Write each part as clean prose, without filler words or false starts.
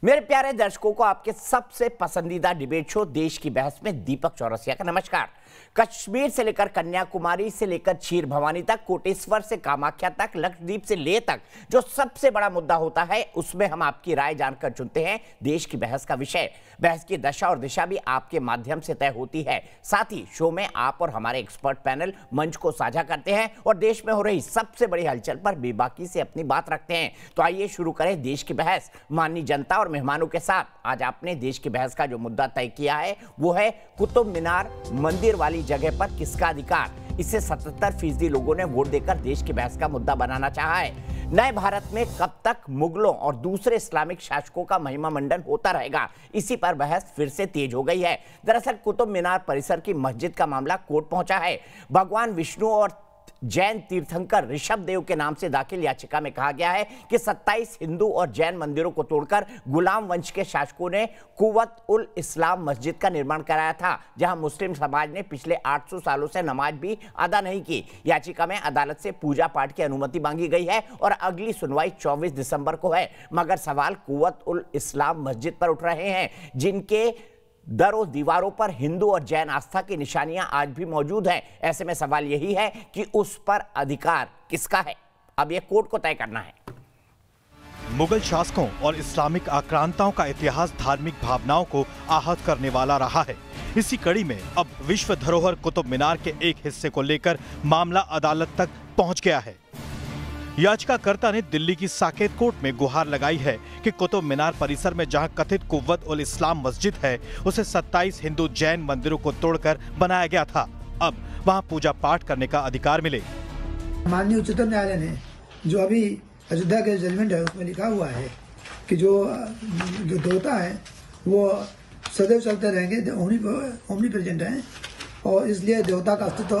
मेरे प्यारे दर्शकों को आपके सबसे पसंदीदा डिबेट शो देश की बहस में दीपक चौरसिया का नमस्कार। कश्मीर से लेकर कन्याकुमारी से लेकर क्षीर भवानी तक, कोटेश्वर से कामाख्या तक, लक्षद्वीप से लेह तक, जो सबसे बड़ा मुद्दा होता है उसमें हम आपकी राय जानकर चुनते हैं देश की बहस का विषय। बहस की दशा और दिशा भी आपके माध्यम से तय होती है। साथ ही शो में आप और हमारे एक्सपर्ट पैनल मंच को साझा करते हैं और देश में हो रही सबसे बड़ी हलचल पर बेबाकी से अपनी बात रखते हैं। तो आइए शुरू करें देश की बहस माननीय जनता और मेहमानों के साथ। आज आपने देश की बहस का जो मुद्दा तय किया है वो है कुतुब मीनार मंदिर वाली जगह पर किसका अधिकार। इसे 77% लोगों ने वोट देकर देश की बहस का मुद्दा बनाना चाहा है। नए भारत में कब तक मुगलों और दूसरे इस्लामिक शासकों का महिमा मंडन होता रहेगा, इसी पर बहस फिर से तेज हो गई है। दरअसल कुतुब मीनार परिसर की मस्जिद का मामला कोर्ट पहुंचा है। भगवान विष्णु और जैन तीर्थंकर ऋषभ देव के नाम से दाखिल याचिका में कहा गया है कि 27 हिंदू और जैन मंदिरों को तोड़कर गुलाम वंश के शासकों ने कुव्वत उल इस्लाम मस्जिद का निर्माण कराया था, जहां मुस्लिम समाज ने पिछले 800 सालों से नमाज भी अदा नहीं की। याचिका में अदालत से पूजा पाठ की अनुमति मांगी गई है और अगली सुनवाई 24 दिसंबर को है। मगर सवाल कुव्वत उल इस्लाम मस्जिद पर उठ रहे हैं, जिनके दरों दीवारों पर हिंदू और जैन आस्था की निशानियां आज भी मौजूद हैं। ऐसे में सवाल यही है कि उस पर अधिकार किसका है। अब यह कोर्ट को तय करना है। मुगल शासकों और इस्लामिक आक्रांताओं का इतिहास धार्मिक भावनाओं को आहत करने वाला रहा है। इसी कड़ी में अब विश्व धरोहर कुतुब मीनार के एक हिस्से को लेकर मामला अदालत तक पहुंच गया है। याचिकाकर्ता ने दिल्ली की साकेत कोर्ट में गुहार लगाई है कि कुतुब मीनार परिसर में जहां कथित कुव्वत उल इस्लाम मस्जिद है, उसे 27 हिंदू जैन मंदिरों को तोड़कर बनाया गया था। अब वहां पूजा पाठ करने का अधिकार मिले। माननीय उच्चतम न्यायालय ने जो अभी अयोध्या के जजमेंट है उसमें लिखा हुआ है कि जो देवता है वो सदैव चलते रहेंगे, ओमनी प्रेजेंट है, और इसलिए देवता का अस्तित्व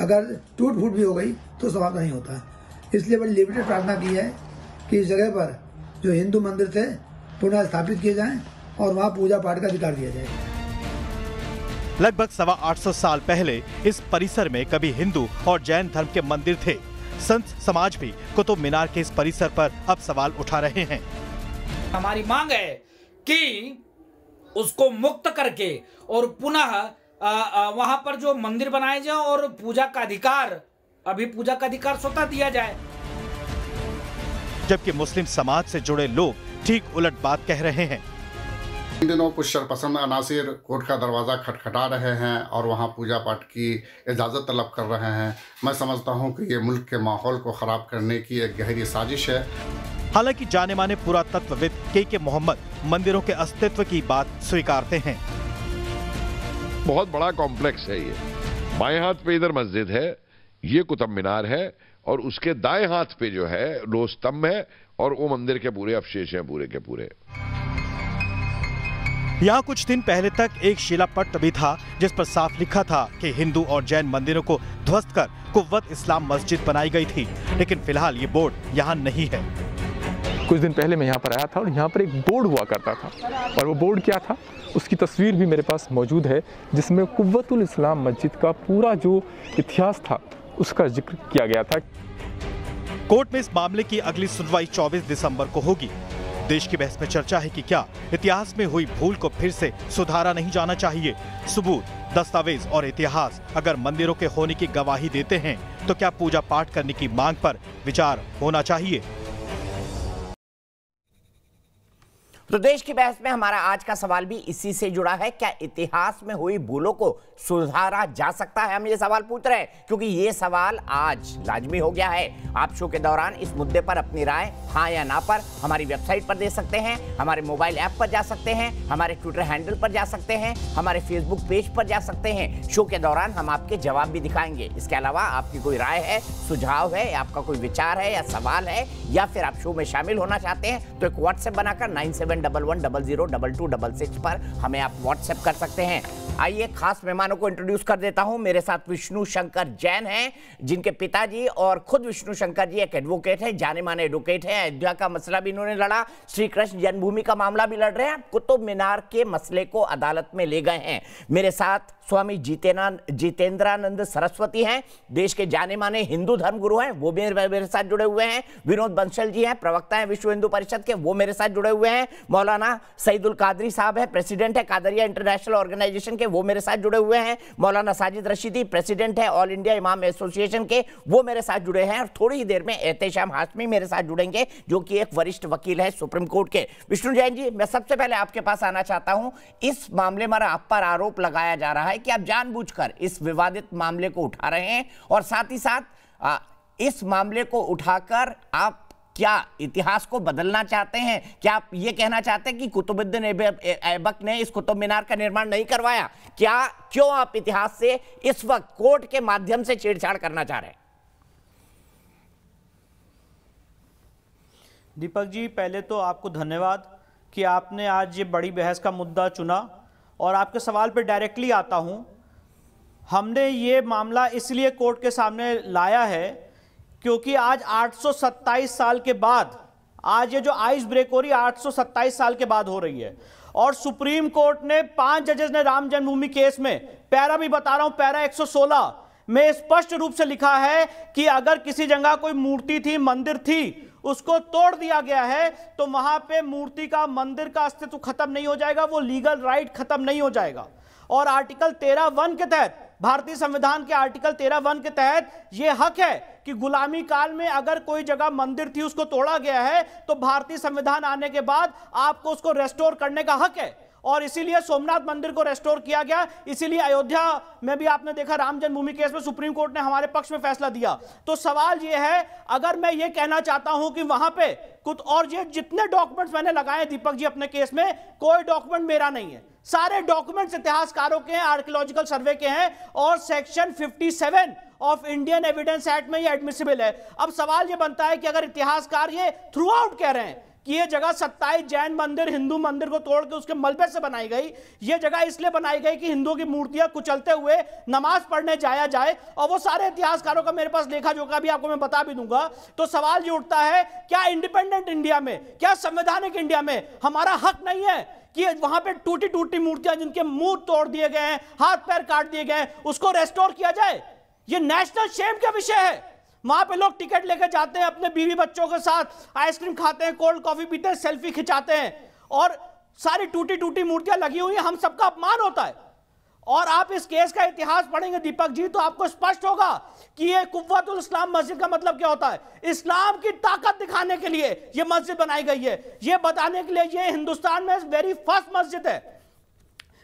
अगर टूट फूट भी हो गई तो समाप्त नहीं होता। इसलिए बड़ी लिमिटेड प्रार्थना की है कि इस जगह पर जो हिंदू मंदिर थे पुनः स्थापित किए जाएं और वहां पूजा पाठ का अधिकार दिया जाए। लगभग 825 साल पहले इस परिसर में कभी हिंदू और जैन धर्म के मंदिर थे। संत समाज भी कुतुब मीनार के इस परिसर पर अब सवाल उठा रहे हैं। हमारी मांग है कि उसको मुक्त करके और पुनः वहां पर जो मंदिर बनाए जाए और पूजा का अधिकार स्वतः दिया जाए। जबकि मुस्लिम समाज से जुड़े लोग ठीक उलट बात कह रहे हैं। इन दिनों कुछ शरपसंद अनासिर कोर्ट का दरवाजा खटखटा रहे हैं और वहां पूजा पाठ की इजाज़त तलब कर रहे हैं। मैं समझता हूं कि ये मुल्क के माहौल को खराब करने की एक गहरी साजिश है। हालांकि जाने माने पुरातत्वविद के मोहम्मद मंदिरों के अस्तित्व की बात स्वीकारते हैं। बहुत बड़ा कॉम्प्लेक्स है ये। बाएं हाथ पे इधर मस्जिद है, ये कुतुब मीनार है, और उसके दाएं हाथ पे जो है दो स्तंभ है और वो मंदिर के पूरे अवशेष हैं पूरे के पूरे। यहाँ कुछ दिन पहले तक एक शिलापट्ट भी था जिस पर साफ लिखा था कि हिंदू और जैन मंदिरों को ध्वस्त कर कुव्वत इस्लाम मस्जिद बनाई गई थी, लेकिन फिलहाल ये बोर्ड यहाँ नहीं है। कुछ दिन पहले मैं यहाँ पर आया था और यहाँ पर एक बोर्ड हुआ करता था, और वो बोर्ड क्या था उसकी तस्वीर भी मेरे पास मौजूद है, जिसमें कुव्वत उल इस्लाम मस्जिद का पूरा जो इतिहास था उसका जिक्र किया गया था। कोर्ट में इस मामले की अगली सुनवाई 24 दिसंबर को होगी। देश की बहस में चर्चा है कि क्या इतिहास में हुई भूल को फिर से सुधारा नहीं जाना चाहिए। सबूत, दस्तावेज और इतिहास अगर मंदिरों के होने की गवाही देते हैं तो क्या पूजा पाठ करने की मांग पर विचार होना चाहिए। तो देश की बहस में हमारा आज का सवाल भी इसी से जुड़ा है। क्या इतिहास में हुई भूलों को सुधारा जा सकता है? हम ये सवाल पूछ रहे हैं क्योंकि ये सवाल आज लाजमी हो गया है। आप शो के दौरान इस मुद्दे पर अपनी राय हाँ या ना पर हमारी वेबसाइट पर दे सकते हैं, हमारे मोबाइल ऐप पर जा सकते हैं, हमारे ट्विटर हैंडल पर जा सकते हैं, हमारे फेसबुक पेज पर जा सकते हैं। शो के दौरान हम आपके जवाब भी दिखाएंगे। इसके अलावा आपकी कोई राय है, सुझाव है, आपका कोई विचार है या सवाल है, या फिर आप शो में शामिल होना चाहते हैं तो एक व्हाट्सएप बनाकर 9711000066 पर हमें आप व्हाट्सएप कर सकते हैं। आइए खास मेहमानों को इंट्रोड्यूस कर देता हूं। मेरे साथ विष्णु शंकर जैन हैं, जिनके पिताजी और खुद विष्णु शंकर जी एक एडवोकेट हैं, जाने माने एडवोकेट हैं। अयोध्या का मसला भी इन्होंने लड़ा, श्री कृष्ण जन्मभूमि का मामला भी लड़ रहे हैं, कुतुब मीनार के मसले को अदालत में ले गए हैं। मेरे साथ स्वामी जितेंद्रानंद सरस्वती हैं, देश के जाने माने हिंदू धर्मगुरु हैं, वो भी मेरे साथ जुड़े हुए हैं। विनोद बंसल जी हैं, प्रवक्ता हैं विश्व हिंदू परिषद के, वो मेरे साथ जुड़े हुए हैं। मौलाना सईदुल कादरी साहब है, प्रेसिडेंट है कादरिया इंटरनेशनल ऑर्गेनाइजेशन के, वो मेरे साथ जुड़े हुए हैं। मौलाना साजिद रशीदी प्रेसिडेंट है ऑल इंडिया इमाम एसोसिएशन के, वो मेरे साथ जुड़े हैं। और थोड़ी ही देर में एहतेशाम हाशमी मेरे साथ जुड़ेंगे जो कि एक वरिष्ठ वकील है सुप्रीम कोर्ट के। विष्णु जैन जी, मैं सबसे पहले आपके पास आना चाहता हूं। इस मामले में आप पर आरोप लगाया जा रहा है कि आप जानबूझकर इस विवादित मामले को उठा रहे हैं और साथ ही साथ इस मामले को उठाकर आप क्या इतिहास को बदलना चाहते हैं? क्या आप ये कहना चाहते हैं कि कुतुबुद्दीन ऐबक ने इस कुतुब मीनार का निर्माण नहीं करवाया? क्यों आप इतिहास से इस वक्त कोर्ट के माध्यम से छेड़छाड़ करना चाह रहे हैं? दीपक जी, पहले तो आपको धन्यवाद कि आपने आज ये बड़ी बहस का मुद्दा चुना और आपके सवाल पे डायरेक्टली आता हूं। हमने ये मामला इसलिए कोर्ट के सामने लाया है क्योंकि आज 827 साल के बाद, आज ये जो आइस ब्रेक हो रही है 827 साल के बाद हो रही है और सुप्रीम कोर्ट ने 5 जजेस ने राम जन्मभूमि केस में, पैरा भी बता रहा हूं, पैरा 116 में स्पष्ट रूप से लिखा है कि अगर किसी जगह कोई मूर्ति थी, मंदिर थी, उसको तोड़ दिया गया है तो वहां पे मूर्ति का, मंदिर का अस्तित्व खत्म नहीं हो जाएगा, वो लीगल राइट खत्म नहीं हो जाएगा। और आर्टिकल 13(1) के तहत, भारतीय संविधान के आर्टिकल 13(1) के तहत यह हक है कि गुलामी काल में अगर कोई जगह मंदिर थी उसको तोड़ा गया है तो भारतीय संविधान आने के बाद आपको उसको रेस्टोर करने का हक है। और इसीलिए सोमनाथ मंदिर को रेस्टोर किया गया। इसीलिए अयोध्या में भी आपने देखा राम जन्मभूमि केस में सुप्रीम कोर्ट ने हमारे पक्ष में फैसला दिया। तो सवाल यह है, अगर मैं ये कहना चाहता हूं कि वहां पे कुछ और ये जितने डॉक्यूमेंट्स मैंने लगाए दीपक जी अपने केस में, कोई डॉक्यूमेंट मेरा नहीं है, सारे डॉक्यूमेंट्स इतिहासकारों के हैं, आर्कियोलॉजिकल सर्वे के हैं और section 57 of Indian evidence act में ये एडमिसिबल है। अब सवाल ये बनता है कि अगर इतिहासकार ये थ्रू आउट कह रहे हैं कि ये जगह 27 जैन मंदिर, हिंदू मंदिर को तोड़ के उसके मलबे से बनाई गई, ये जगह इसलिए बनाई गई कि हिंदुओं की मूर्तियां कुचलते हुए नमाज पढ़ने जाया जाए, और वो सारे इतिहासकारों का मेरे पास लेखा जोखा भी आपको मैं बता भी दूंगा। तो सवाल ये उठता है, क्या इंडिपेंडेंट इंडिया में, क्या संवैधानिक इंडिया में हमारा हक नहीं है कि वहां पे टूटी टूटी मूर्तियां जिनके मुंह तोड़ दिए गए हैं, हाथ पैर काट दिए गए, उसको रेस्टोर किया जाए? ये नेशनल शेम का विषय है। वहां पे लोग टिकट लेकर जाते हैं, अपने बीवी बच्चों के साथ आइसक्रीम खाते हैं, कोल्ड कॉफी पीते हैं, सेल्फी खिंचाते हैं और सारी टूटी टूटी मूर्तियां लगी हुई हैं, हम सबका अपमान होता है। और आप इस केस का इतिहास पढ़ेंगे दीपक जी तो आपको स्पष्ट होगा कि ये कुव्वतुल इस्लाम मस्जिद का मतलब क्या होता है। इस्लाम की ताकत दिखाने के लिए ये मस्जिद बनाई गई है, ये बताने के लिए ये हिंदुस्तान में वेरी फर्स्ट मस्जिद है।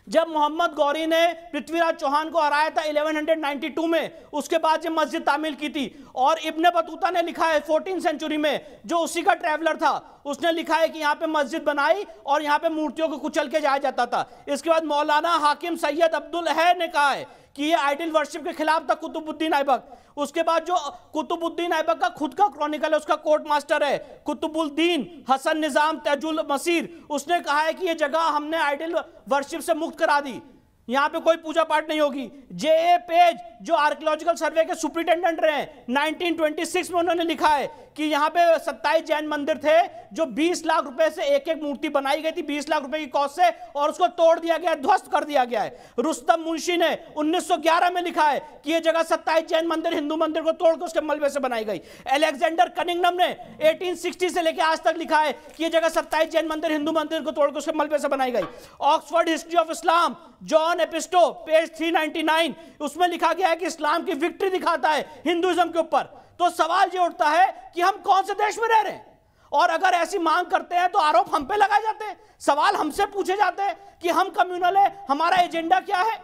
जब मोहम्मद गौरी ने पृथ्वीराज चौहान को हराया था 1192 में, उसके बाद ये मस्जिद तामील की थी। और इब्ने बतूता ने लिखा है 14वीं सेंचुरी में, जो उसी का ट्रैवलर था, उसने लिखा है कि यहाँ पे मस्जिद बनाई और यहाँ पे मूर्तियों को कुचल के जाया जाता था। इसके बाद मौलाना हाकिम सैयद अब्दुल है ने कहा है कि ये आइडल वर्शिप के खिलाफ था कुतुबुद्दीन ऐबक। उसके बाद जो कुतुबुद्दीन ऐबक का खुद का क्रॉनिकल है, उसका कोर्ट मास्टर है कुतुबुद्दीन हसन निजाम तजुल मसीर, उसने कहा है कि ये जगह हमने आइडल वर्शिप से मुक्त करा दी, यहां पे कोई पूजा पाठ नहीं होगी। जे.ए. पेज जो आर्कियोलॉजिकल सर्वे के सुपरिटेंडेंट रहे, 1926 में उन्होंने लिखा है कि यहां पे 27 जैन मंदिर थे जो 20 लाख रुपए से एक एक मूर्ति बनाई गई थी, 20 लाख रुपए की कॉस्ट से, और उसको तोड़ दिया गया, ध्वस्त कर दिया गया है। रुस्तम मुंशी ने 1911 में लिखा है कि यह जगह 27 जैन मंदिर, हिंदू मंदिर को तोड़ के उसके मलबे से बनाई गई। अलेक्जेंडर कनिंगम ने 1860 से लेकर आज तक लिखा है कि यह जगह 27 जैन मंदिर, हिंदू मंदिर को तोड़ के उसके मलबे से बनाई गई। Oxford history of Islam John Episto page 399, उसमें लिखा गया है कि इस्लाम की विक्ट्री दिखाता है हिंदुइज्म के ऊपर। तो सवाल ये उठता है कि हम कौन से देश में रह रहे हैं, और अगर ऐसी मांग करते हैं तो आरोप हम पे लगाए जाते हैं, सवाल हमसे पूछे जाते हैं कि हम कम्युनल है, हमारा एजेंडा क्या है।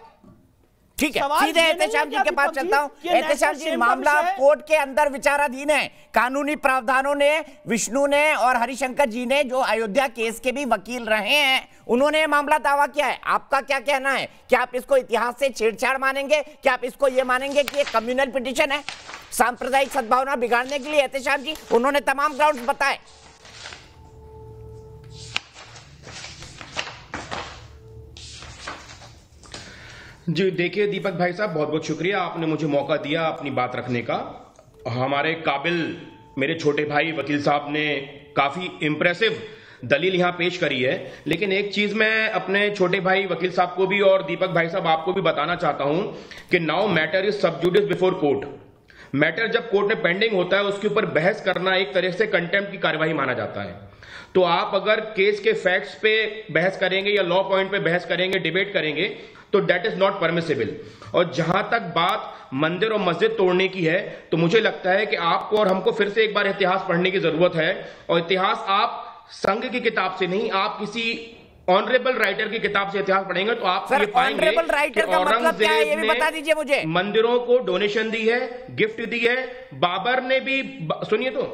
ठीक है, सीधे एहतेशाम जी के पास चलता हूं। एहतेशाम जी, मामला कोर्ट के अंदर विचाराधीन है। कानूनी प्रावधानों ने, विष्णु ने और हरिशंकर जी ने जो अयोध्या केस के भी वकील रहे हैं, उन्होंने मामला दावा किया है। आपका क्या कहना है? क्या आप इसको इतिहास से छेड़छाड़ मानेंगे? क्या आप इसको ये मानेंगे कि ये कम्युनल पिटीशन है, सांप्रदायिक सद्भावना बिगाड़ने के लिए? एहतेशाम जी, उन्होंने तमाम ग्राउंड्स बताए। जी देखिए दीपक भाई साहब, बहुत बहुत शुक्रिया, आपने मुझे मौका दिया अपनी बात रखने का। हमारे काबिल मेरे छोटे भाई वकील साहब ने काफी इंप्रेसिव दलील यहां पेश करी है, लेकिन एक चीज मैं अपने छोटे भाई वकील साहब को भी और दीपक भाई साहब आपको भी बताना चाहता हूं कि नाउ मैटर इज सब जुडिस बिफोर कोर्ट। मैटर जब कोर्ट में पेंडिंग होता है उसके ऊपर बहस करना एक तरह से कंटेम्प्ट की कार्यवाही माना जाता है। तो आप अगर केस के फैक्ट्स पे बहस करेंगे या लॉ पॉइंट पे बहस करेंगे, डिबेट करेंगे, तो डेट इज नॉट परमिसिबल। और जहां तक बात मंदिर और मस्जिद तोड़ने की है, तो मुझे लगता है कि आपको और हमको फिर से एक बार इतिहास पढ़ने की जरूरत है। और इतिहास आप संघ की किताब से नहीं, आप किसी ऑनरेबल राइटर की किताब से इतिहास पढ़ेंगे तो आप ये पाएंगे कि औरंगजेब ने मुझे मंदिरों को डोनेशन दी है, गिफ्ट दी है। बाबर ने भी, सुनिए तो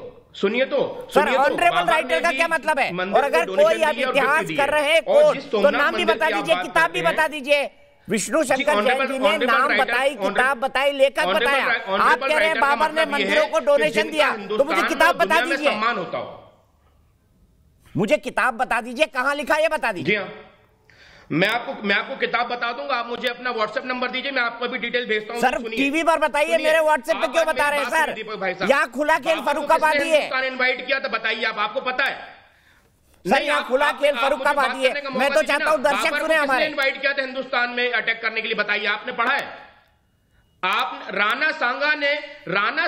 सर, ऑनरेबल राइटर का क्या मतलब है? और अगर कोई आप इतिहास कर रहे हैं तो नाम भी बता दीजिए, किताब भी बता दीजिए। विष्णु शंकर जैन जी ने नाम बताई, किताब बताई, लेखक बताया। आप कह रहे हैं बाबर ने मंदिरों को डोनेशन दिया, तो मुझे किताब बता दीजिए। सम्मान होता हो, मुझे किताब बता दीजिए, कहां लिखा ये बता दीजिए। जी हाँ, मैं आपको किताब बता दूंगा। आप मुझे अपना व्हाट्सएप नंबर दीजिए, मैं आपको भी डिटेल भेजता हूं। सर टीवी पर बताइए, मेरे व्हाट्सएप पे क्यों बता रहे हैं सर? यहाँ खुला खेल फर्रुखाबादी है। इनवाइट किया तो बताइए, आपको पता है सर यहाँ खुला खेल फर्रुखाबादी है। मैं तो चाहता हूँ दर्शक सुने हमारे। इनवाइट किया था हिंदुस्तान में अटैक करने के लिए, बताइए, आपने पढ़ा है? आप राणा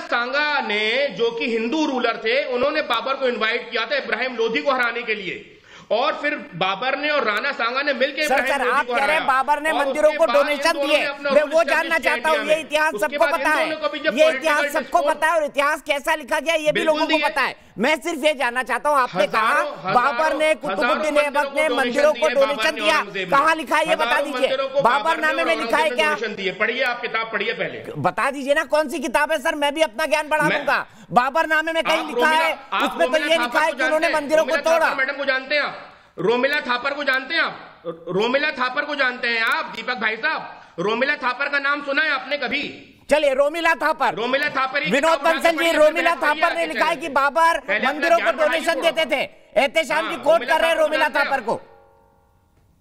सांगा ने जो कि हिंदू रूलर थे, उन्होंने बाबर को इनवाइट किया था इब्राहिम लोधी को हराने के लिए, और फिर बाबर ने और राणा सांगा ने मिलकर सर आप कह रहे हैं बाबर ने मंदिरों को डोनेशन दिए। मैं वो जानना चाहता हूँ, ये इतिहास सबको पता है, ये इतिहास सबको पता है, और इतिहास कैसा लिखा गया ये भी लोगों को पता है। मैं सिर्फ ये जानना चाहता हूँ, आपने कहा बाबर ने, कुतुबुद्दीन ऐबक ने मंदिरों को डोनेशन दिया, कहाँ लिखा है ये बता दीजिए। बाबर नामे में लिखा है क्या? पढ़िए, आप किताब पढ़िए पहले, बता दीजिए ना कौन सी किताब है। सर मैं भी अपना ज्ञान बढ़ा दूंगा। बाबर नामे में कहीं लिखा है, उसमें तो ये लिखा है कि उन्होंने मंदिरों को तोड़ा। मैडम को जानते हैं आप? रोमिला थापर को जानते हैं आप? रोमिला थापर को जानते हैं आप दीपक भाई साहब? रोमिला थापर का नाम सुना है आपने कभी? चलिए, रोमिला थापर विनोद बंसल जी, रोमिला थापर ने लिखा है कि बाबर मंदिरों को डोनेशन देते थे। एहतेशाम जी कोट कर रहे हैं रोमिला थापर को,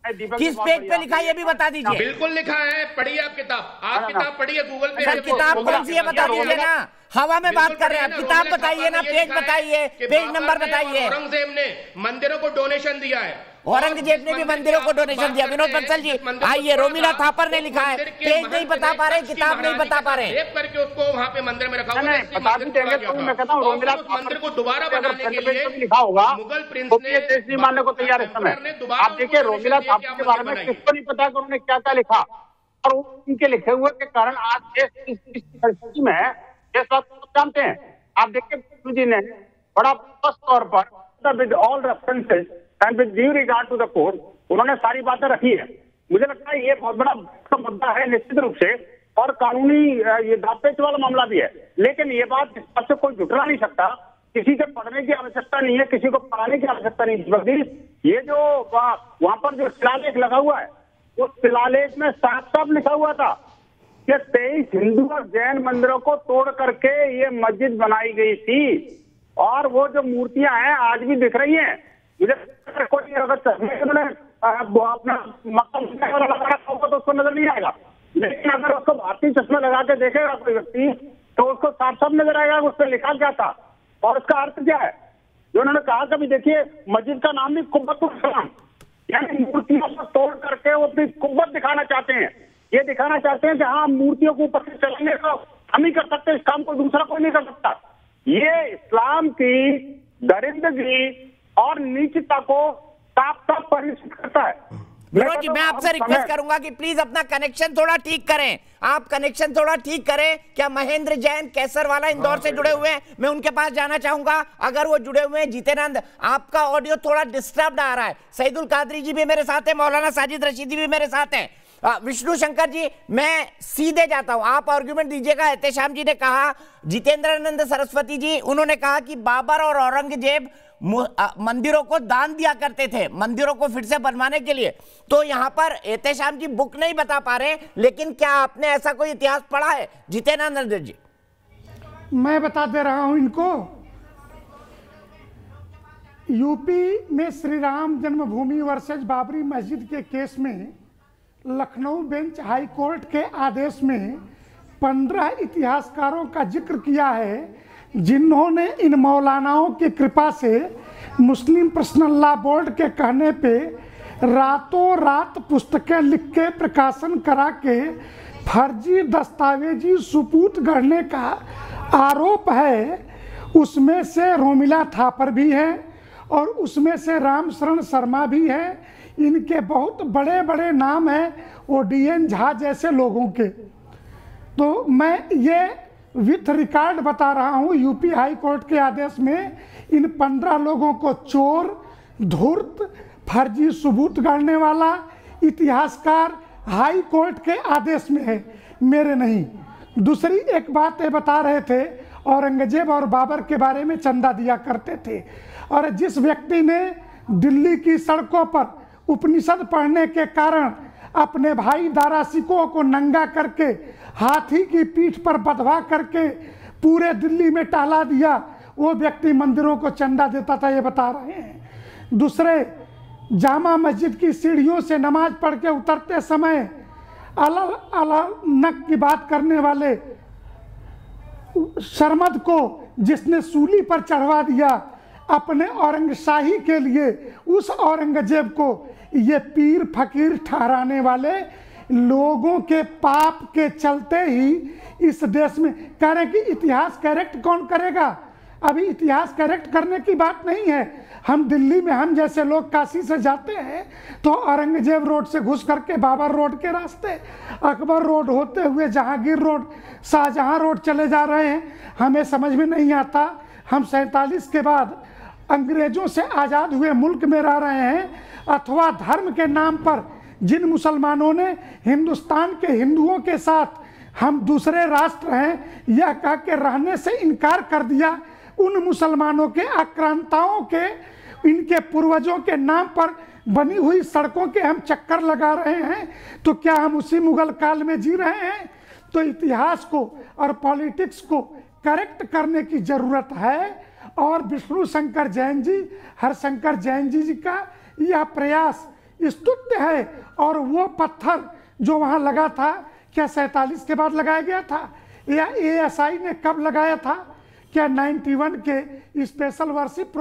किस पेज पे लिखा है ये भी बता दीजिए। बिल्कुल लिखा है, पढ़िए आप किताब पढ़िए गूगल पे। सर किताब कौन सी है बता दीजिए ना, हवा में बात कर रहे हैं आप। किताब बताइए ना, पेज बताइए, पेज नंबर बताइए। औरंगजेब ने मंदिरों को डोनेशन दिया है, औरंगजेब ने भी मंदिरों को डोनेशन दिया। विनोद बंसल जी आइए, रोमिला थापर ने लिखा है, पेज नहीं बता पा रहे, किताब नहीं बता पा रहे, करके उसको वहाँ पे मंदिर में रखा हुआ है। मंदिर को दोबारा बनाने के लिए लिखा होगा, मुगल प्रिंस ने देश नहीं मानने को तैयार इस समय। आप देखिए रोमिला थापर के बारे में किसको नहीं पता कि उन्होंने क्या क्या लिखा, और उनके लिखे हुए के कारण आज देश इस परिस्थिति में है, ये सब जानते हैं। आप देखिए जी ने बड़ा स्पष्ट तौर पर with all references and with due regard to the court उन्होंने सारी बातें रखी है। मुझे लगता है ये बहुत बड़ा मुद्दा है निश्चित रूप से, और कानूनी ये दापेच वाला मामला भी है। लेकिन ये बात इस बात से कोई जुटला नहीं सकता, किसी के पढ़ने की आवश्यकता नहीं है, किसी को पढ़ाने की आवश्यकता नहीं है। ये जो वहां पर जो शिलालेख लगा हुआ है, उस शिलालेख में साफ साफ लिखा हुआ था कि 23 हिंदू और जैन मंदिरों को तोड़ करके ये मस्जिद बनाई गई थी, और वो जो मूर्तियां हैं आज भी दिख रही हैं। मुझे कोई अगर अपना चश्मा लगा रखा होगा तो उसको नजर नहीं आएगा, लेकिन अगर उसको भारतीय चश्मा लगा के देखेगा कोई व्यक्ति तो उसको साफ साफ नजर आएगा उस पर लिखा क्या था और उसका अर्थ क्या है। जो उन्होंने कहा, कभी देखिए मस्जिद का नाम भी कुव्वतुल इस्लाम, यानी मूर्तियों को तोड़ करके वो अपनी कुव्वत दिखाना चाहते हैं। ये दिखाना चाहते हैं कि हाँ मूर्तियों को ऊपर से चलाने का हम ही कर सकते, इस काम को दूसरा कोई नहीं कर सकता। ये इस्लाम की दरिंदगी और नीचता को साफ साफ परिचित करता है। विनोद जी मैं आपसे रिक्वेस्ट करूंगा कि प्लीज अपना कनेक्शन थोड़ा ठीक करें। आप कनेक्शन थोड़ा ठीक करें। क्या महेंद्र जैन कैसरवाला इंदौर से जुड़े हुए हैं? मैं उनके पास जाना चाहूंगा अगर वो जुड़े हुए हैं। जितेंद्र आपका ऑडियो थोड़ा डिस्टर्ब आ रहा है। सईदुल कादरी जी भी मेरे साथ है, मौलाना साजिद रशीदी भी मेरे साथ है। विष्णु शंकर जी मैं सीधे जाता हूं, आप आर्गुमेंट दीजिएगा। एहतेशाम जी ने कहा, जितेंद्रानंद सरस्वती जी उन्होंने कहा कि बाबर और औरंगजेब मंदिरों को दान दिया करते थे मंदिरों को फिर से बनवाने के लिए। तो यहाँ पर एहतेशाम जी बुक नहीं बता पा रहे, लेकिन क्या आपने ऐसा कोई इतिहास पढ़ा है? जितेंद्रानंद जी मैं बता दे रहा हूं इनको। यूपी में श्री राम जन्मभूमि वर्सेज बाबरी मस्जिद के केस में लखनऊ बेंच हाई कोर्ट के आदेश में 15 इतिहासकारों का जिक्र किया है जिन्होंने इन मौलानाओं की कृपा से मुस्लिम पर्सनल लॉ बोर्ड के कहने पे रातों रात पुस्तकें लिख के प्रकाशन करा के फर्जी दस्तावेजी सुपूत गढ़ने का आरोप है। उसमें से रोमिला थापर भी है और उसमें से राम शरण शर्मा भी है। इनके बहुत बड़े बड़े नाम हैं ODN झा जैसे लोगों के। तो मैं ये विथ रिकॉर्ड बता रहा हूँ, यूपी हाई कोर्ट के आदेश में इन 15 लोगों को चोर, धूर्त, फर्जी सबूत गढ़ने वाला, इतिहासकार हाई कोर्ट के आदेश में है, मेरे नहीं। दूसरी एक बात ये बता रहे थे, औरंगजेब और बाबर के बारे में चंदा दिया करते थे, और जिस व्यक्ति ने दिल्ली की सड़कों पर उपनिषद पढ़ने के कारण अपने भाई दारा सिकोह को नंगा करके हाथी की पीठ पर बंधवा करके पूरे दिल्ली में टहला दिया, वो व्यक्ति मंदिरों को चंदा देता था, ये बता रहे हैं। दूसरे, जामा मस्जिद की सीढ़ियों से नमाज पढ़ के उतरते समय अलग की बात करने वाले शर्मद को जिसने सूली पर चढ़वा दिया अपने औरंगशाही के लिए, उस औरंगजेब को ये पीर फकीर ठहराने वाले लोगों के पाप के चलते ही इस देश में कह रहे कि इतिहास करेक्ट कौन करेगा। अभी इतिहास करेक्ट करने की बात नहीं है। हम दिल्ली में, हम जैसे लोग काशी से जाते हैं तो औरंगजेब रोड से घुस करके बाबर रोड के रास्ते, अकबर रोड होते हुए जहांगीर रोड, शाहजहां रोड चले जा रहे हैं। हमें समझ में नहीं आता, हम 47 के बाद अंग्रेजों से आज़ाद हुए मुल्क में रह रहे हैं, अथवा धर्म के नाम पर जिन मुसलमानों ने हिंदुस्तान के हिंदुओं के साथ हम दूसरे राष्ट्र हैं यह कह के रहने से इनकार कर दिया, उन मुसलमानों के आक्रांताओं के, इनके पूर्वजों के नाम पर बनी हुई सड़कों के हम चक्कर लगा रहे हैं, तो क्या हम उसी मुगल काल में जी रहे हैं? तो इतिहास को और पॉलिटिक्स को करेक्ट करने की ज़रूरत है। और विष्णु शंकर जैन जी, हरशंकर जैन जी का यह प्रयास स्तुत्य है। और वो पत्थर जो वहाँ लगा था, क्या 47 के बाद लगाया गया था या ASI ने कब लगाया था? क्या 91 के स्पेशल वर्शिप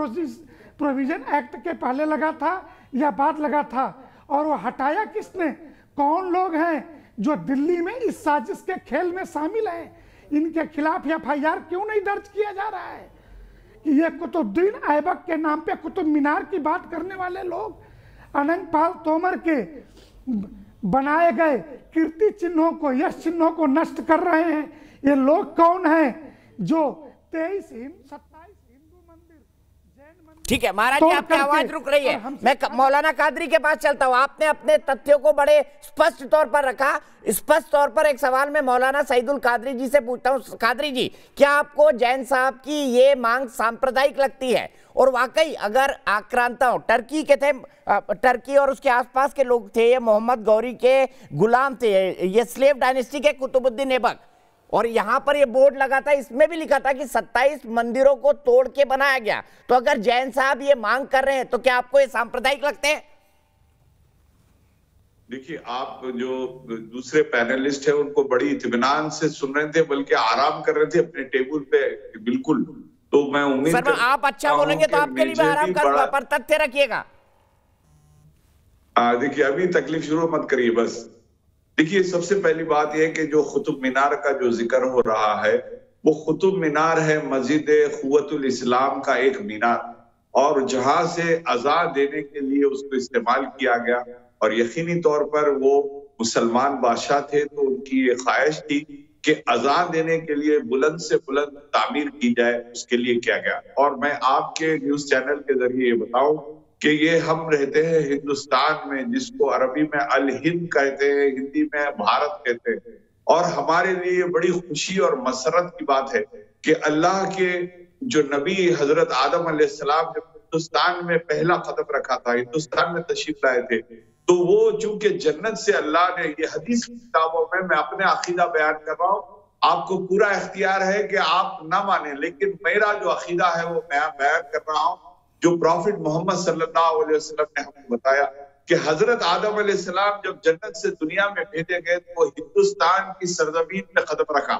प्रोविजन एक्ट के पहले लगा था या बाद लगा था? और वो हटाया किसने? कौन लोग हैं जो दिल्ली में इस साजिश के खेल में शामिल हैं? इनके खिलाफ FIR क्यों नहीं दर्ज किया जा रहा है? ये कुतुबुद्दीन ऐबक के नाम पे कुतुब मीनार की बात करने वाले लोग अनंत पाल तोमर के बनाए गए कीर्ति चिन्हों को, यश चिन्हों को नष्ट कर रहे हैं। ये लोग कौन हैं जो 27 हिंदू मंदिर, जैन मंदिर। ठीक है महाराज जी, आपकी आवाज रुक रही है। मैं मौलाना कादरी के पास चलता हूँ। आपने अपने तथ्यों को बड़े स्पष्ट तौर पर रखा। स्पष्ट तौर पर एक सवाल मैं मौलाना सईदुल कादरी जी से पूछता हूँ। कादरी जी, क्या आपको जैन साहब की ये मांग सांप्रदायिक लगती है? और वाकई अगर आक्रांता टर्की के थे, टर्की और उसके आसपास के लोग थे, ये मोहम्मद गौरी के गुलाम थे, ये स्लेव डायनेस्टी के कुतुबुद्दीन ऐबक, और यहाँ पर ये बोर्ड लगा था, इसमें भी लिखा था कि 27 मंदिरों को तोड़ के बनाया गया। तो अगर जैन साहब ये मांग कर रहे हैं तो क्या आपको ये सांप्रदायिक लगते हैं? देखिए, आप जो दूसरे पैनलिस्ट हैं उनको बड़ी इत्मीनान से सुन रहे थे, बल्कि आराम कर रहे थे अपने टेबल पे, बिल्कुल। तो मैं उम्मीद सर, आप अच्छा बोलेंगे तो आपके लिए मैं आराम करूंगा, पर तथ्य रखिएगा। देखिए, अभी तकलीफ शुरू मत करिए बस। देखिए, सबसे पहली बात यह है कि जो कुतुब मीनार का जो जिक्र हो रहा है, वो कुतुब मीनार है मस्जिद क़ुव्वतुल इस्लाम का एक मीनार, और जहां से अज़ान देने के लिए उसको इस्तेमाल किया गया। और यकीनी तौर पर वो मुसलमान बादशाह थे, तो उनकी ये ख्वाहिश थी कि अज़ान देने के लिए बुलंद से बुलंद तामीर की जाए, उसके लिए किया गया। और मैं आपके न्यूज चैनल के जरिए ये बताऊं कि ये हम रहते हैं हिंदुस्तान में, जिसको अरबी में अल हिंद कहते हैं, हिंदी में भारत कहते हैं। और हमारे लिए बड़ी खुशी और मसरत की बात है कि अल्लाह के जो नबी हजरत आदम अलैहिस्सलाम जब हिंदुस्तान में पहला कदम रखा था, हिंदुस्तान में तशरीफ लाए थे, तो वो चूंकि जन्नत से अल्लाह ने, ये हदीस की किताबों में, मैं अपने अकीदा बयान कर रहा हूँ, आपको पूरा इख्तियार है कि आप ना माने, लेकिन मेरा जो अकीदा है वो मैं बयान कर रहा हूँ, जो प्रॉफिट मोहम्मद सल्लल्लाहु अलैहि वसल्लम ने हमको बताया कि हजरत आदम अलैहिस्सलाम जब जन्नत से दुनिया में भेजे गए तो वो हिंदुस्तान की सरजमीन पे कदम रखा।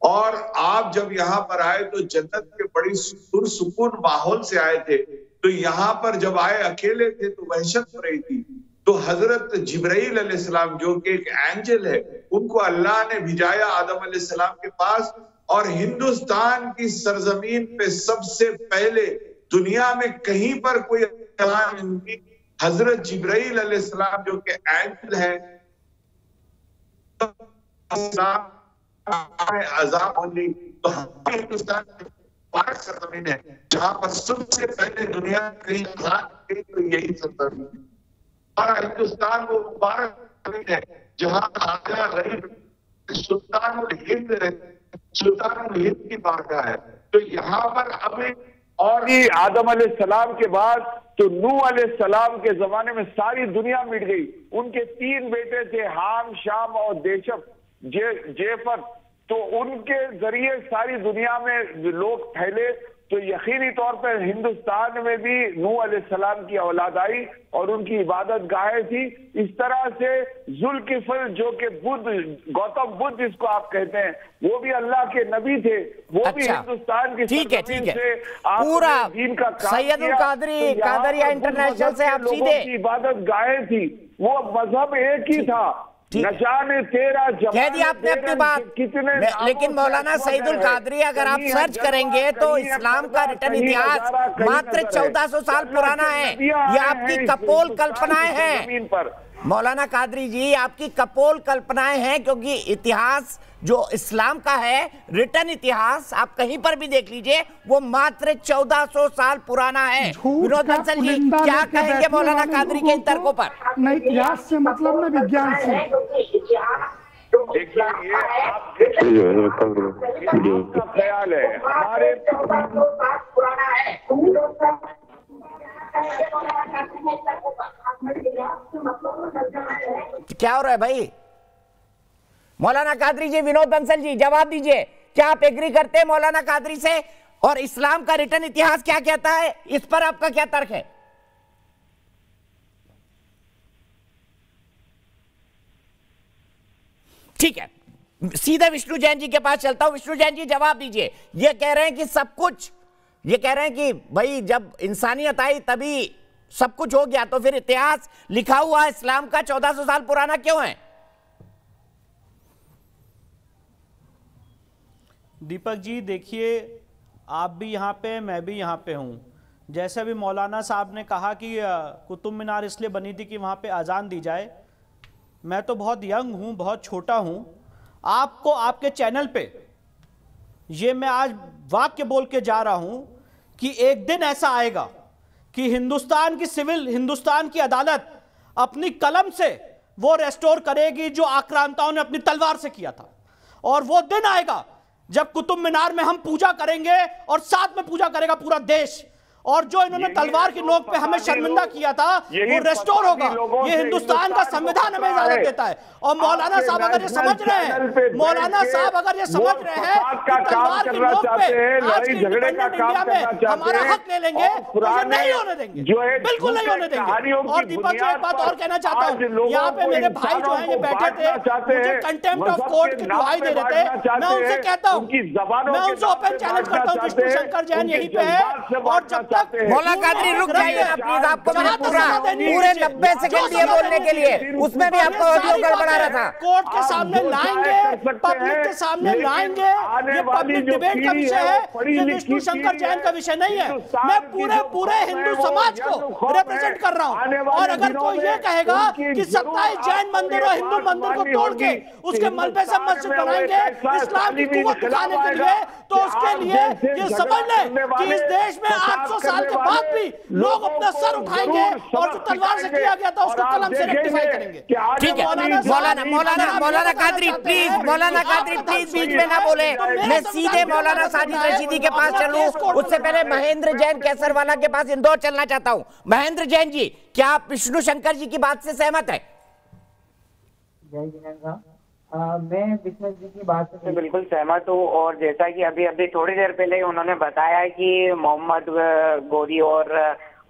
और आप जब यहाँ पर आए तो जन्नत के बड़ी सुकून माहौल से आए थे, तो यहाँ पर जब आए अकेले थे तो वहशत हो रही थी। तो हजरत जिब्राइल अलैहिस्सलाम जो कि एक एंजल है, उनको अल्लाह ने भिजाया आदम अलैहिस्सलाम के पास, और हिंदुस्तान की सरजमीन पे सबसे पहले दुनिया में कहीं पर कोई हजरत जिब्राइल अलैहिस्सलाम जो के एंजल है अजाब होने, तो हिंदुस्तान पाक सरजमीन है जहां पर सबसे पहले दुनिया कहीं तो यही सरजमीन है, और हिंदुस्तान वो मुबारक है जहां आगरा रही सुल्तानुल हिंद की बारगाह है। तो यहाँ पर अभी और आदम अलैहिस्सलाम के बाद तो नूह अलैहिस्सलाम के जमाने में सारी दुनिया मिट गई। उनके 3 बेटे थे, हाम, शाम और देशफ जेफर। तो उनके जरिए सारी दुनिया में लोग फैले। तो यकीनी तौर पर हिंदुस्तान में भी नूह अलैहिस्सलाम की औलाद आई और उनकी इबादत गाहें थी। इस तरह से जुल्किफल जो कि गौतम बुद्ध जिसको आप कहते हैं, वो भी अल्लाह के नबी थे, वो भी हिंदुस्तान की ठीक है पूरा दीन का सैयदुल कादरिया इंटरनेशनल से आप सीधे इबादत गाहें थी, वो मजहब एक ही था। नशाने तेरा कह दिया आपने अपनी बात, लेकिन मौलाना सईदुल कादरी अगर आप सर्च करेंगे तो इस्लाम का रिटर्न इतिहास मात्र 1400 साल पुराना है। ये आपकी कपोल कल्पनाएं हैं मौलाना कादरी जी, आपकी कपोल कल्पनाएं हैं, क्योंकि इतिहास जो इस्लाम का है, रिटर्न इतिहास आप कहीं पर भी देख लीजिए, वो मात्र 1400 साल पुराना है। विनोद बंसल जी क्या कहेंगे मौलाना कादरी के इन तर्कों पर? न इतिहास से मतलब न विज्ञान से। देखिए ये आपका ख्याल है, हमारे क्या हो रहा है भाई? मौलाना कादरी जी, विनोद बंसल जी जवाब दीजिए, क्या आप एग्री करते हैं मौलाना कादरी से? और इस्लाम का रिटर्न इतिहास क्या कहता है, इस पर आपका क्या तर्क है? ठीक है, सीधे विष्णु जैन जी के पास चलता हूं। विष्णु जैन जी जवाब दीजिए। ये कह रहे हैं कि सब कुछ, ये कह रहे हैं कि भाई जब इंसानियत आई तभी सब कुछ हो गया, तो फिर इतिहास लिखा हुआ इस्लाम का 1400 साल पुराना क्यों है? दीपक जी देखिए, आप भी यहाँ पे, मैं भी यहाँ पे हूँ। जैसे अभी मौलाना साहब ने कहा कि कुतुब मीनार इसलिए बनी थी कि वहाँ पे अजान दी जाए। मैं तो बहुत यंग हूँ, बहुत छोटा हूँ। आपको आपके चैनल पे ये मैं आज वाक्य बोल के जा रहा हूँ कि एक दिन ऐसा आएगा कि हिंदुस्तान की अदालत अपनी कलम से वो रेस्टोर करेगी जो आक्रांताओं ने अपनी तलवार से किया था। और वो दिन आएगा जब कुतुब मीनार में हम पूजा करेंगे और साथ में पूजा करेगा पूरा देश। और जो इन्होंने तलवार की नोक पे हमें शर्मिंदा किया था वो रेस्टोर होगा। ये हिंदुस्तान का संविधान हमें इजाजत देता है। और मौलाना साहब अगर ये समझ रहे हैं, मौलाना साहब अगर ये समझ रहे हैं कि तलवार की नोक पे आज की इंडिपेंडेंट इंडिया में हमारा हक ले लेंगे, तो ये नहीं होने देंगे, बिल्कुल नहीं होने देंगे। और दीपक जी एक बात और कहना चाहता हूँ, यहाँ पे मेरे भाई जो है ये बैठे थे, मुझे कंटेम्प्ट ऑफ कोर्ट की दुहाई दे रहे थे। मैं उनसे कहता हूँ, मैं उनसे ओपन चैलेंज करता हूँ, विष्णु शंकर जैन यहीं पे है। और जब मौलाना कादरी रुक जाइए ना प्लीज, आपको मैंने पूरे 90 सेकंड दिए बोलने के लिए, उसमें भी आपको ऑडियो गड़बड़ा रहा था। कोर्ट के सामने लाएंगे, पब्लिक के सामने लाएंगे। ये पब्लिक डिबेट का विषय है, ये विष्णु शंकर जैन का विषय नहीं है। मैं पूरे हिंदू समाज को रिप्रेजेंट कर रहा हूँ। और अगर कोई ये कहेगा कि 27 जैन मंदिर और हिंदू मंदिर को तोड़ के उसके मलबे से मस्जिद बनाएंगे इस्लाम की कुव्वत दिखाने के लिए, तो उसके लिए ये समझ लें कि इस देश में 800 साल के बाद भी लोग अपना सर उठाएंगे और जो तलवार से किया गया था उसको कलम से रेक्टिफाई करेंगे। ठीक है मौलाना Qadri please, Maulana Qadri please बीच में ना बोले। मैं सीधे मौलाना साजिद रशीदी के पास चलूं, उससे पहले महेंद्र जैन कैसरवाला के पास इंदौर चलना चाहता हूं। महेंद्र जैन जी, क्या आप विष्णु शंकर जी की बात से सहमत है? मैं विष्णु जी की बात से बिल्कुल सहमत हूँ। और जैसा कि अभी थोड़ी देर पहले उन्होंने बताया कि मोहम्मद गोरी और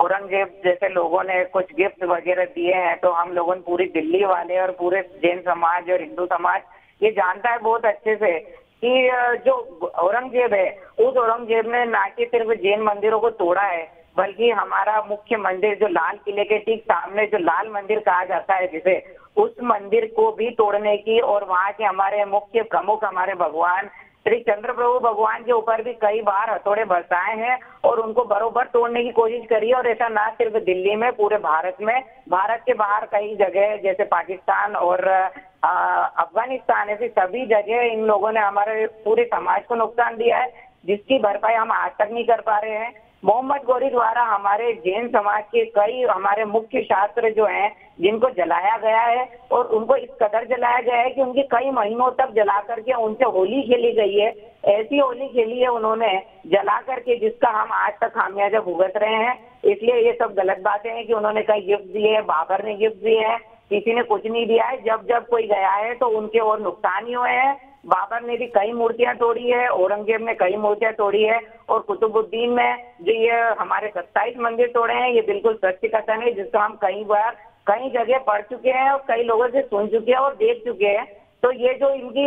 औरंगजेब जैसे लोगों ने कुछ गिफ्ट वगैरह दिए हैं, तो हम लोगों ने पूरी दिल्ली वाले और पूरे जैन समाज और हिंदू समाज ये जानता है बहुत अच्छे से कि जो औरंगजेब है, उस औरंगजेब ने ना कि सिर्फ जैन मंदिरों को तोड़ा है, बल्कि हमारा मुख्य मंदिर जो लाल किले के ठीक सामने जो लाल मंदिर कहा जाता है जिसे, उस मंदिर को भी तोड़ने की और वहाँ के हमारे मुख्य प्रमुख हमारे भगवान श्री चंद्र प्रभु भगवान के ऊपर भी कई बार हथौड़े बरसाए हैं और उनको बरोबर तोड़ने की कोशिश करी है। और ऐसा ना सिर्फ दिल्ली में, पूरे भारत में, भारत के बाहर कई जगह जैसे पाकिस्तान और अफगानिस्तान, ऐसी सभी जगह इन लोगों ने हमारे पूरे समाज को नुकसान दिया है, जिसकी भरपाई हम आज तक नहीं कर पा रहे हैं। मोहम्मद गौरी द्वारा हमारे जैन समाज के कई हमारे मुख्य शास्त्र जो हैं, जिनको जलाया गया है, और उनको इस कदर जलाया गया है कि उनकी कई महीनों तक जला करके उनसे होली खेली गई है। ऐसी होली खेली है उन्होंने जला करके, जिसका हम आज तक खामियाजा भुगत रहे हैं। इसलिए ये सब गलत बातें हैं कि उन्होंने कई गिफ्ट दिए हैं, बाबर ने गिफ्ट दिए हैं, किसी ने कुछ नहीं दिया है। जब जब कोई गया है तो उनके और नुकसान ही हुए हैं। बाबर ने भी कई मूर्तियां तोड़ी है, औरंगजेब ने कई मूर्तियां तोड़ी है, और कुतुबुद्दीन में जो ये हमारे 27 मंदिर तोड़े हैं, ये बिल्कुल सत्य कथन है, जिसको हम कई बार कई जगह पढ़ चुके हैं और कई लोगों से सुन चुके हैं और देख चुके हैं। तो ये जो इनकी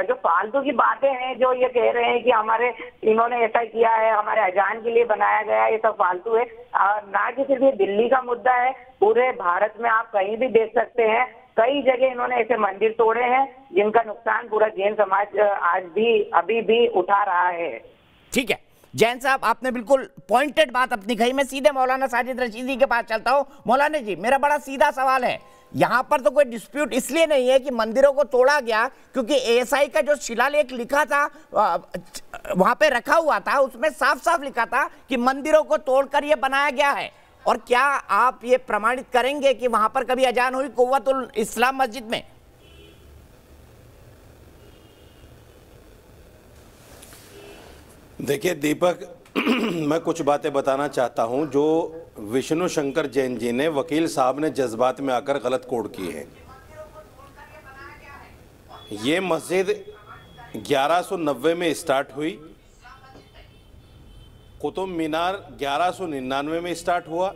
जो फालतू की बातें हैं, जो ये कह रहे हैं कि हमारे इन्होंने ऐसा किया है, हमारे अजान के लिए बनाया गया है, ये सब फालतू है। ना कि सिर्फ ये दिल्ली का मुद्दा है, पूरे भारत में आप कहीं भी देख सकते हैं, कई जगह इन्होंने ऐसे मंदिर तोड़े हैं जिनका नुकसान पूरा जैन समाज आज भी अभी भी उठा रहा है। ठीक है जैन साहब, आपने बिल्कुल पॉइंटेड बात अपनी कही। मैं सीधे मौलाना साजिद रशीदी के पास चलता हूं। मौलाना जी, मेरा बड़ा सीधा सवाल है, यहां पर तो कोई डिस्प्यूट इसलिए नहीं है कि मंदिरों को तोड़ा गया, क्योंकि एएसआई का जो शिलालेख लिखा था वहां पे रखा हुआ था, उसमें साफ साफ लिखा था कि मंदिरों को तोड़कर यह बनाया गया है। और क्या आप ये प्रमाणित करेंगे कि वहां पर कभी अजान हुई कुव्वतुल इस्लाम मस्जिद में? देखिए दीपक, मैं कुछ बातें बताना चाहता हूं जो विष्णु शंकर जैन जी ने, वकील साहब ने जज्बात में आकर गलत कोड की है। ये मस्जिद 1190 में स्टार्ट हुई, कुतुब मीनार 1199 में स्टार्ट हुआ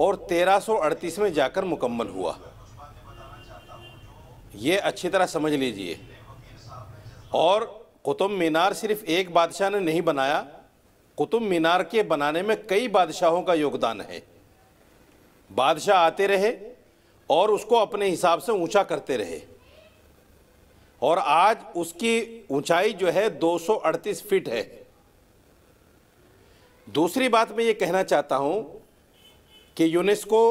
और 1338 में जाकर मुकम्मल हुआ। ये अच्छी तरह समझ लीजिए। और कुतुब मीनार सिर्फ एक बादशाह ने नहीं बनाया, कुतुब मीनार के बनाने में कई बादशाहों का योगदान है। बादशाह आते रहे और उसको अपने हिसाब से ऊंचा करते रहे, और आज उसकी ऊंचाई जो है 238 फीट है। दूसरी बात मैं ये कहना चाहता हूं कि यूनेस्को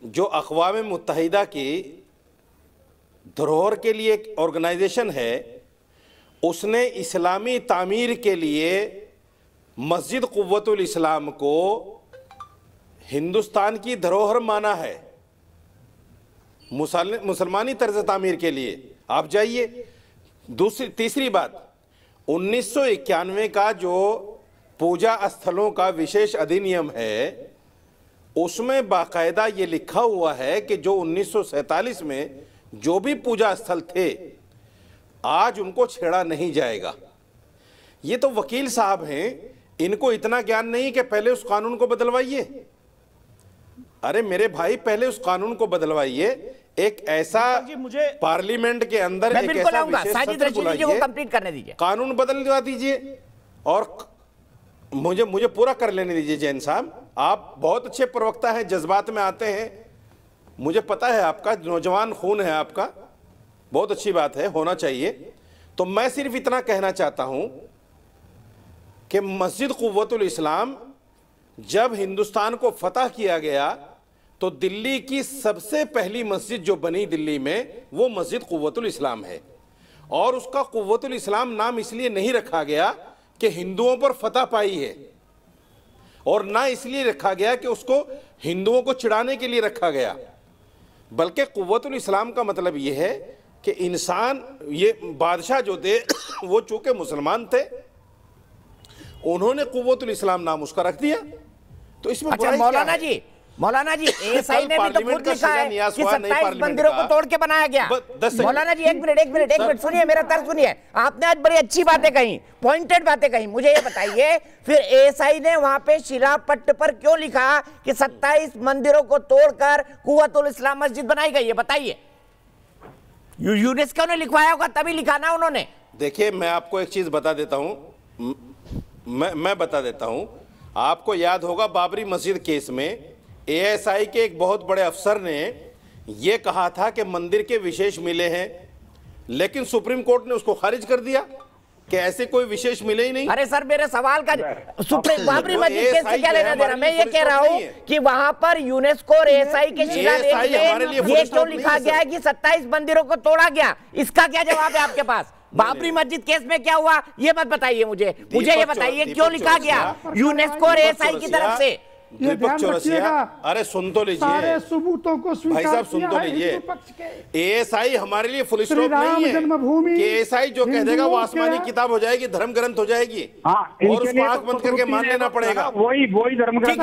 जो अक़वाम मुत्तहिदा की धरोहर के लिए एक ऑर्गेनाइजेशन है, उसने इस्लामी तामीर के लिए मस्जिद कुव्वतुल इस्लाम को हिंदुस्तान की धरोहर माना है, मुसलमानी तर्ज तामीर के लिए। आप जाइए। तीसरी बात, 1991 का जो पूजा स्थलों का विशेष अधिनियम है, उसमें बाकायदा ये लिखा हुआ है कि जो 1947 में जो भी पूजा स्थल थे, आज उनको छेड़ा नहीं जाएगा। ये तो वकील साहब हैं, इनको इतना ज्ञान नहीं कि पहले उस कानून को बदलवाइए। अरे मेरे भाई, पहले उस कानून को बदलवाइए। एक ऐसा पार्लियामेंट के अंदर एक ऐसा विशेष सत्र बुलाइए, कंप्लीट करने दीजिए, कानून बदलवा दीजिए और मुझे पूरा कर लेने दीजिए। जैन साहब, आप बहुत अच्छे प्रवक्ता हैं, जज्बात में आते हैं, मुझे पता है आपका नौजवान खून है आपका, बहुत अच्छी बात है, होना चाहिए। तो मैं सिर्फ इतना कहना चाहता हूं कि मस्जिद कुव्वतुल इस्लाम जब हिंदुस्तान को फतह किया गया तो दिल्ली की सबसे पहली मस्जिद जो बनी दिल्ली में, वो मस्जिद कुव्वतुल इस्लाम है। और उसका कुव्वतुल इस्लाम नाम इसलिए नहीं रखा गया कि हिंदुओं पर फतह पाई है, और ना इसलिए रखा गया कि उसको हिंदुओं को चिढ़ाने के लिए रखा गया, बल्कि कुव्वतुल इस्लाम का मतलब यह है कि इंसान, ये बादशाह जो थे वो चूंकि मुसलमान थे, उन्होंने कुव्वतुल इस्लाम नाम उसका रख दिया। तो इसमें अच्छा मौलाना जी एएसआई ने भी तो खुद लिखा है कि 27 मंदिरों को तोड़ के बनाया गया। मौलाना जी एक मिनट सुनिए, मेरा तर्क सुनिए। आपने आज बड़ी अच्छी बातें कही, पॉइंटेड बातें कही। मुझे ये बताइए, फिर एएसआई ने वहां पे शिलापट्ट पर क्यों लिखा कि 27 मंदिरों को तोड़कर कुव्वतुल इस्लाम मस्जिद बनाई गई है? बताइए। यूनेस्को ने लिखवाया होगा तभी लिखा ना उन्होंने। देखिए, मैं आपको एक चीज बता देता हूं, मैं बता देता हूं। आपको याद होगा बाबरी मस्जिद केस में एएसआई के एक बहुत बड़े अफसर ने यह कहा था कि मंदिर के विशेष मिले हैं, लेकिन सुप्रीम कोर्ट ने उसको खारिज कर दिया कि ऐसे कोई विशेष मिले ही नहीं। अरे सर, मेरे सवाल का सुप्रीम बाबरी मस्जिद केस से क्या लेना देना? मैं ये कह रहा हूँ कि वहां पर यूनेस्को और एएसआई के शिलालेख में ये क्यों लिखा गया है कि 27 मंदिरों को तोड़ा गया? इसका क्या जवाब है आपके पास? बाबरी मस्जिद केस में क्या हुआ ये मत बताइए मुझे ये बताइए क्यों लिखा गया यूनेस्को और एएसआई की तरफ से? दीपक चौरसिया, अरे सुन तो लीजिए, सारे सबूतों को भाई साहब सुन तो लीजिए। एएसआई हमारे लिए फुल स्टॉप नहीं है कि एएसआई जो कह देगा वो आसमानी किताब हो जाएगी, धर्म ग्रंथ हो जाएगी और उसको आंख बंद करके मान लेना पड़ेगा। वही धर्म ग्रंथ।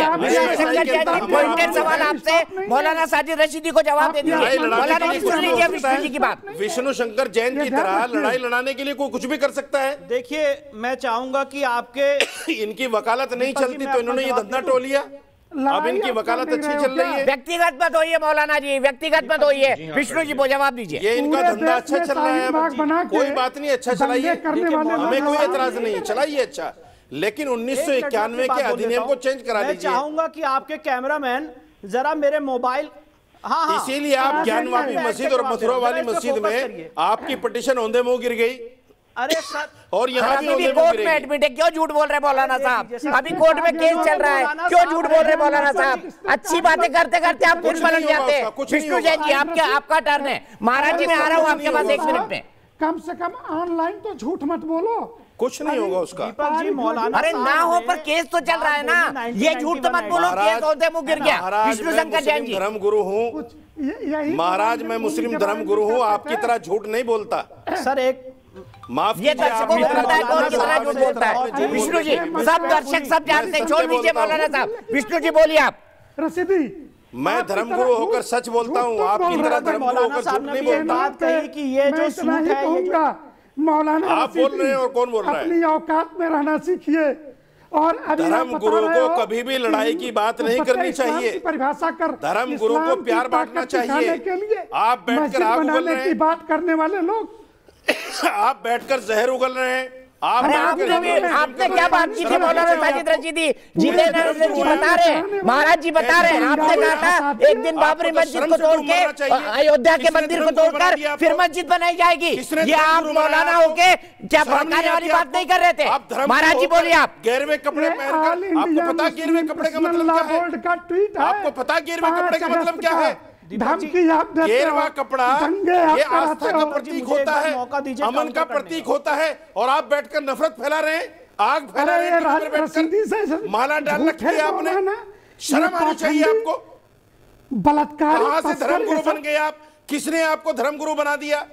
सवाल आपसे मौलाना साजिद रशीदी को जवाब दे दीजिए। मौलाना विष्णु जी की बात, विष्णु शंकर जैन की तरह लड़ाई लड़ाने के लिए कोई कुछ भी कर सकता है। देखिए, मैं चाहूंगा कि आपके इनकी वकालत नहीं चलती तो इन्होंने ये धंधा टोल लिया। अब इनकी वकालत अच्छी चल रही है। व्यक्तिगत मत होइए मौलाना जी, व्यक्तिगत मत होइए। विष्णु जी को जवाब दीजिए। ये इनका धंधा अच्छा चल रहा है, कोई बात नहीं, अच्छा चलाइए, हमें कोई एतराज नहीं है, चलाइए अच्छा। लेकिन 1991 के अधिनियम को चेंज करा लीजिए। मैं चाहूंगा कि आपके कैमरामैन जरा मेरे मोबाइल, हाँ, इसीलिए आप ज्ञानवापी मस्जिद और मथुरा वाली मस्जिद में आपकी पिटीशन औंधे मुंह गिर गई। अरे सर, और यहाँ भी कोर्ट में एडमिट है, क्यों झूठ बोल रहे मौलाना साहब? अभी कोर्ट में केस चल रहा है, क्यों झूठ बोल रहे मौलाना साहब? अच्छी बातें करते करते आप कुछ पलट जाते हैं। विष्णु जैन जी, आपका टर्न है। महाराज जी, मैं आ रहा हूँ आपके पास 1 मिनट में। कम से कम ऑनलाइन तो झूठ मत बोलो, कुछ नहीं होगा उसका। अरे ना हो पर केस तो चल रहा है ना, ये झूठ तो मत बोलो केस होते मुंह गिर गया। विष्णु शंकर जैन जी, धर्म गुरु हूँ महाराज, मैं मुस्लिम धर्म गुरु हूँ, आपकी तरह झूठ नहीं बोलता सर। एक माफ ये दर्शकों को पता है कौन कितना झूठ बोलता है। विष्णु जी, सब दर्शक सब जानते हैं, छोड़ दीजिए मौलाना साहब। विष्णु जी बोलिए आप। रशीदी, मैं धर्मगुरु होकर सच बोलता हूँ, आपकी तरह धर्मगुरु होकर झूठ नहीं बोलता। कि ये जो सूट है, मौलाना आप बोल रहे हैं और कौन बोल रहा है? अपनी औकात में रहना सीखिए। और धर्म गुरु को कभी भी लड़ाई की बात नहीं करनी चाहिए। परिभाषा कर धर्म गुरु को प्यार बांटना चाहिए। आप बैठकर आग उगल रहे हैं, बात करने वाले लोग आप बैठकर जहर उगल रहे हैं। आपने क्या बात की थी मौलाना साजिद रशीदी? जितेंद्र जी बता रहे हैं, महाराज जी बता रहे हैं, आपने कहा था एक दिन बाबरी मस्जिद को तोड़ के, अयोध्या के मंदिर को तोड़कर फिर मस्जिद बनाई जाएगी। ये आप मौलाना होके क्या भड़काने वाली बात नहीं कर रहे थे? महाराज जी बोलिए आप। गिरवे कपड़े पहनकर, आपको पता गिरवे कपड़े का मतलब क्या है? आपको पता गिरवे कपड़े का मतलब क्या है? गेरवा कपड़ा ये आस्था का प्रतीक होता है, अमन का प्रतीक होता है, और आप बैठकर नफरत फैला रहे हैं, आग फैला रहे हैं, माला डाल रखी है आपने। शर्म आनी चाहिए आपको। बलात्कार कहां से धर्मगुरु बन गए आप? किसने आपको धर्मगुरु बना दिया?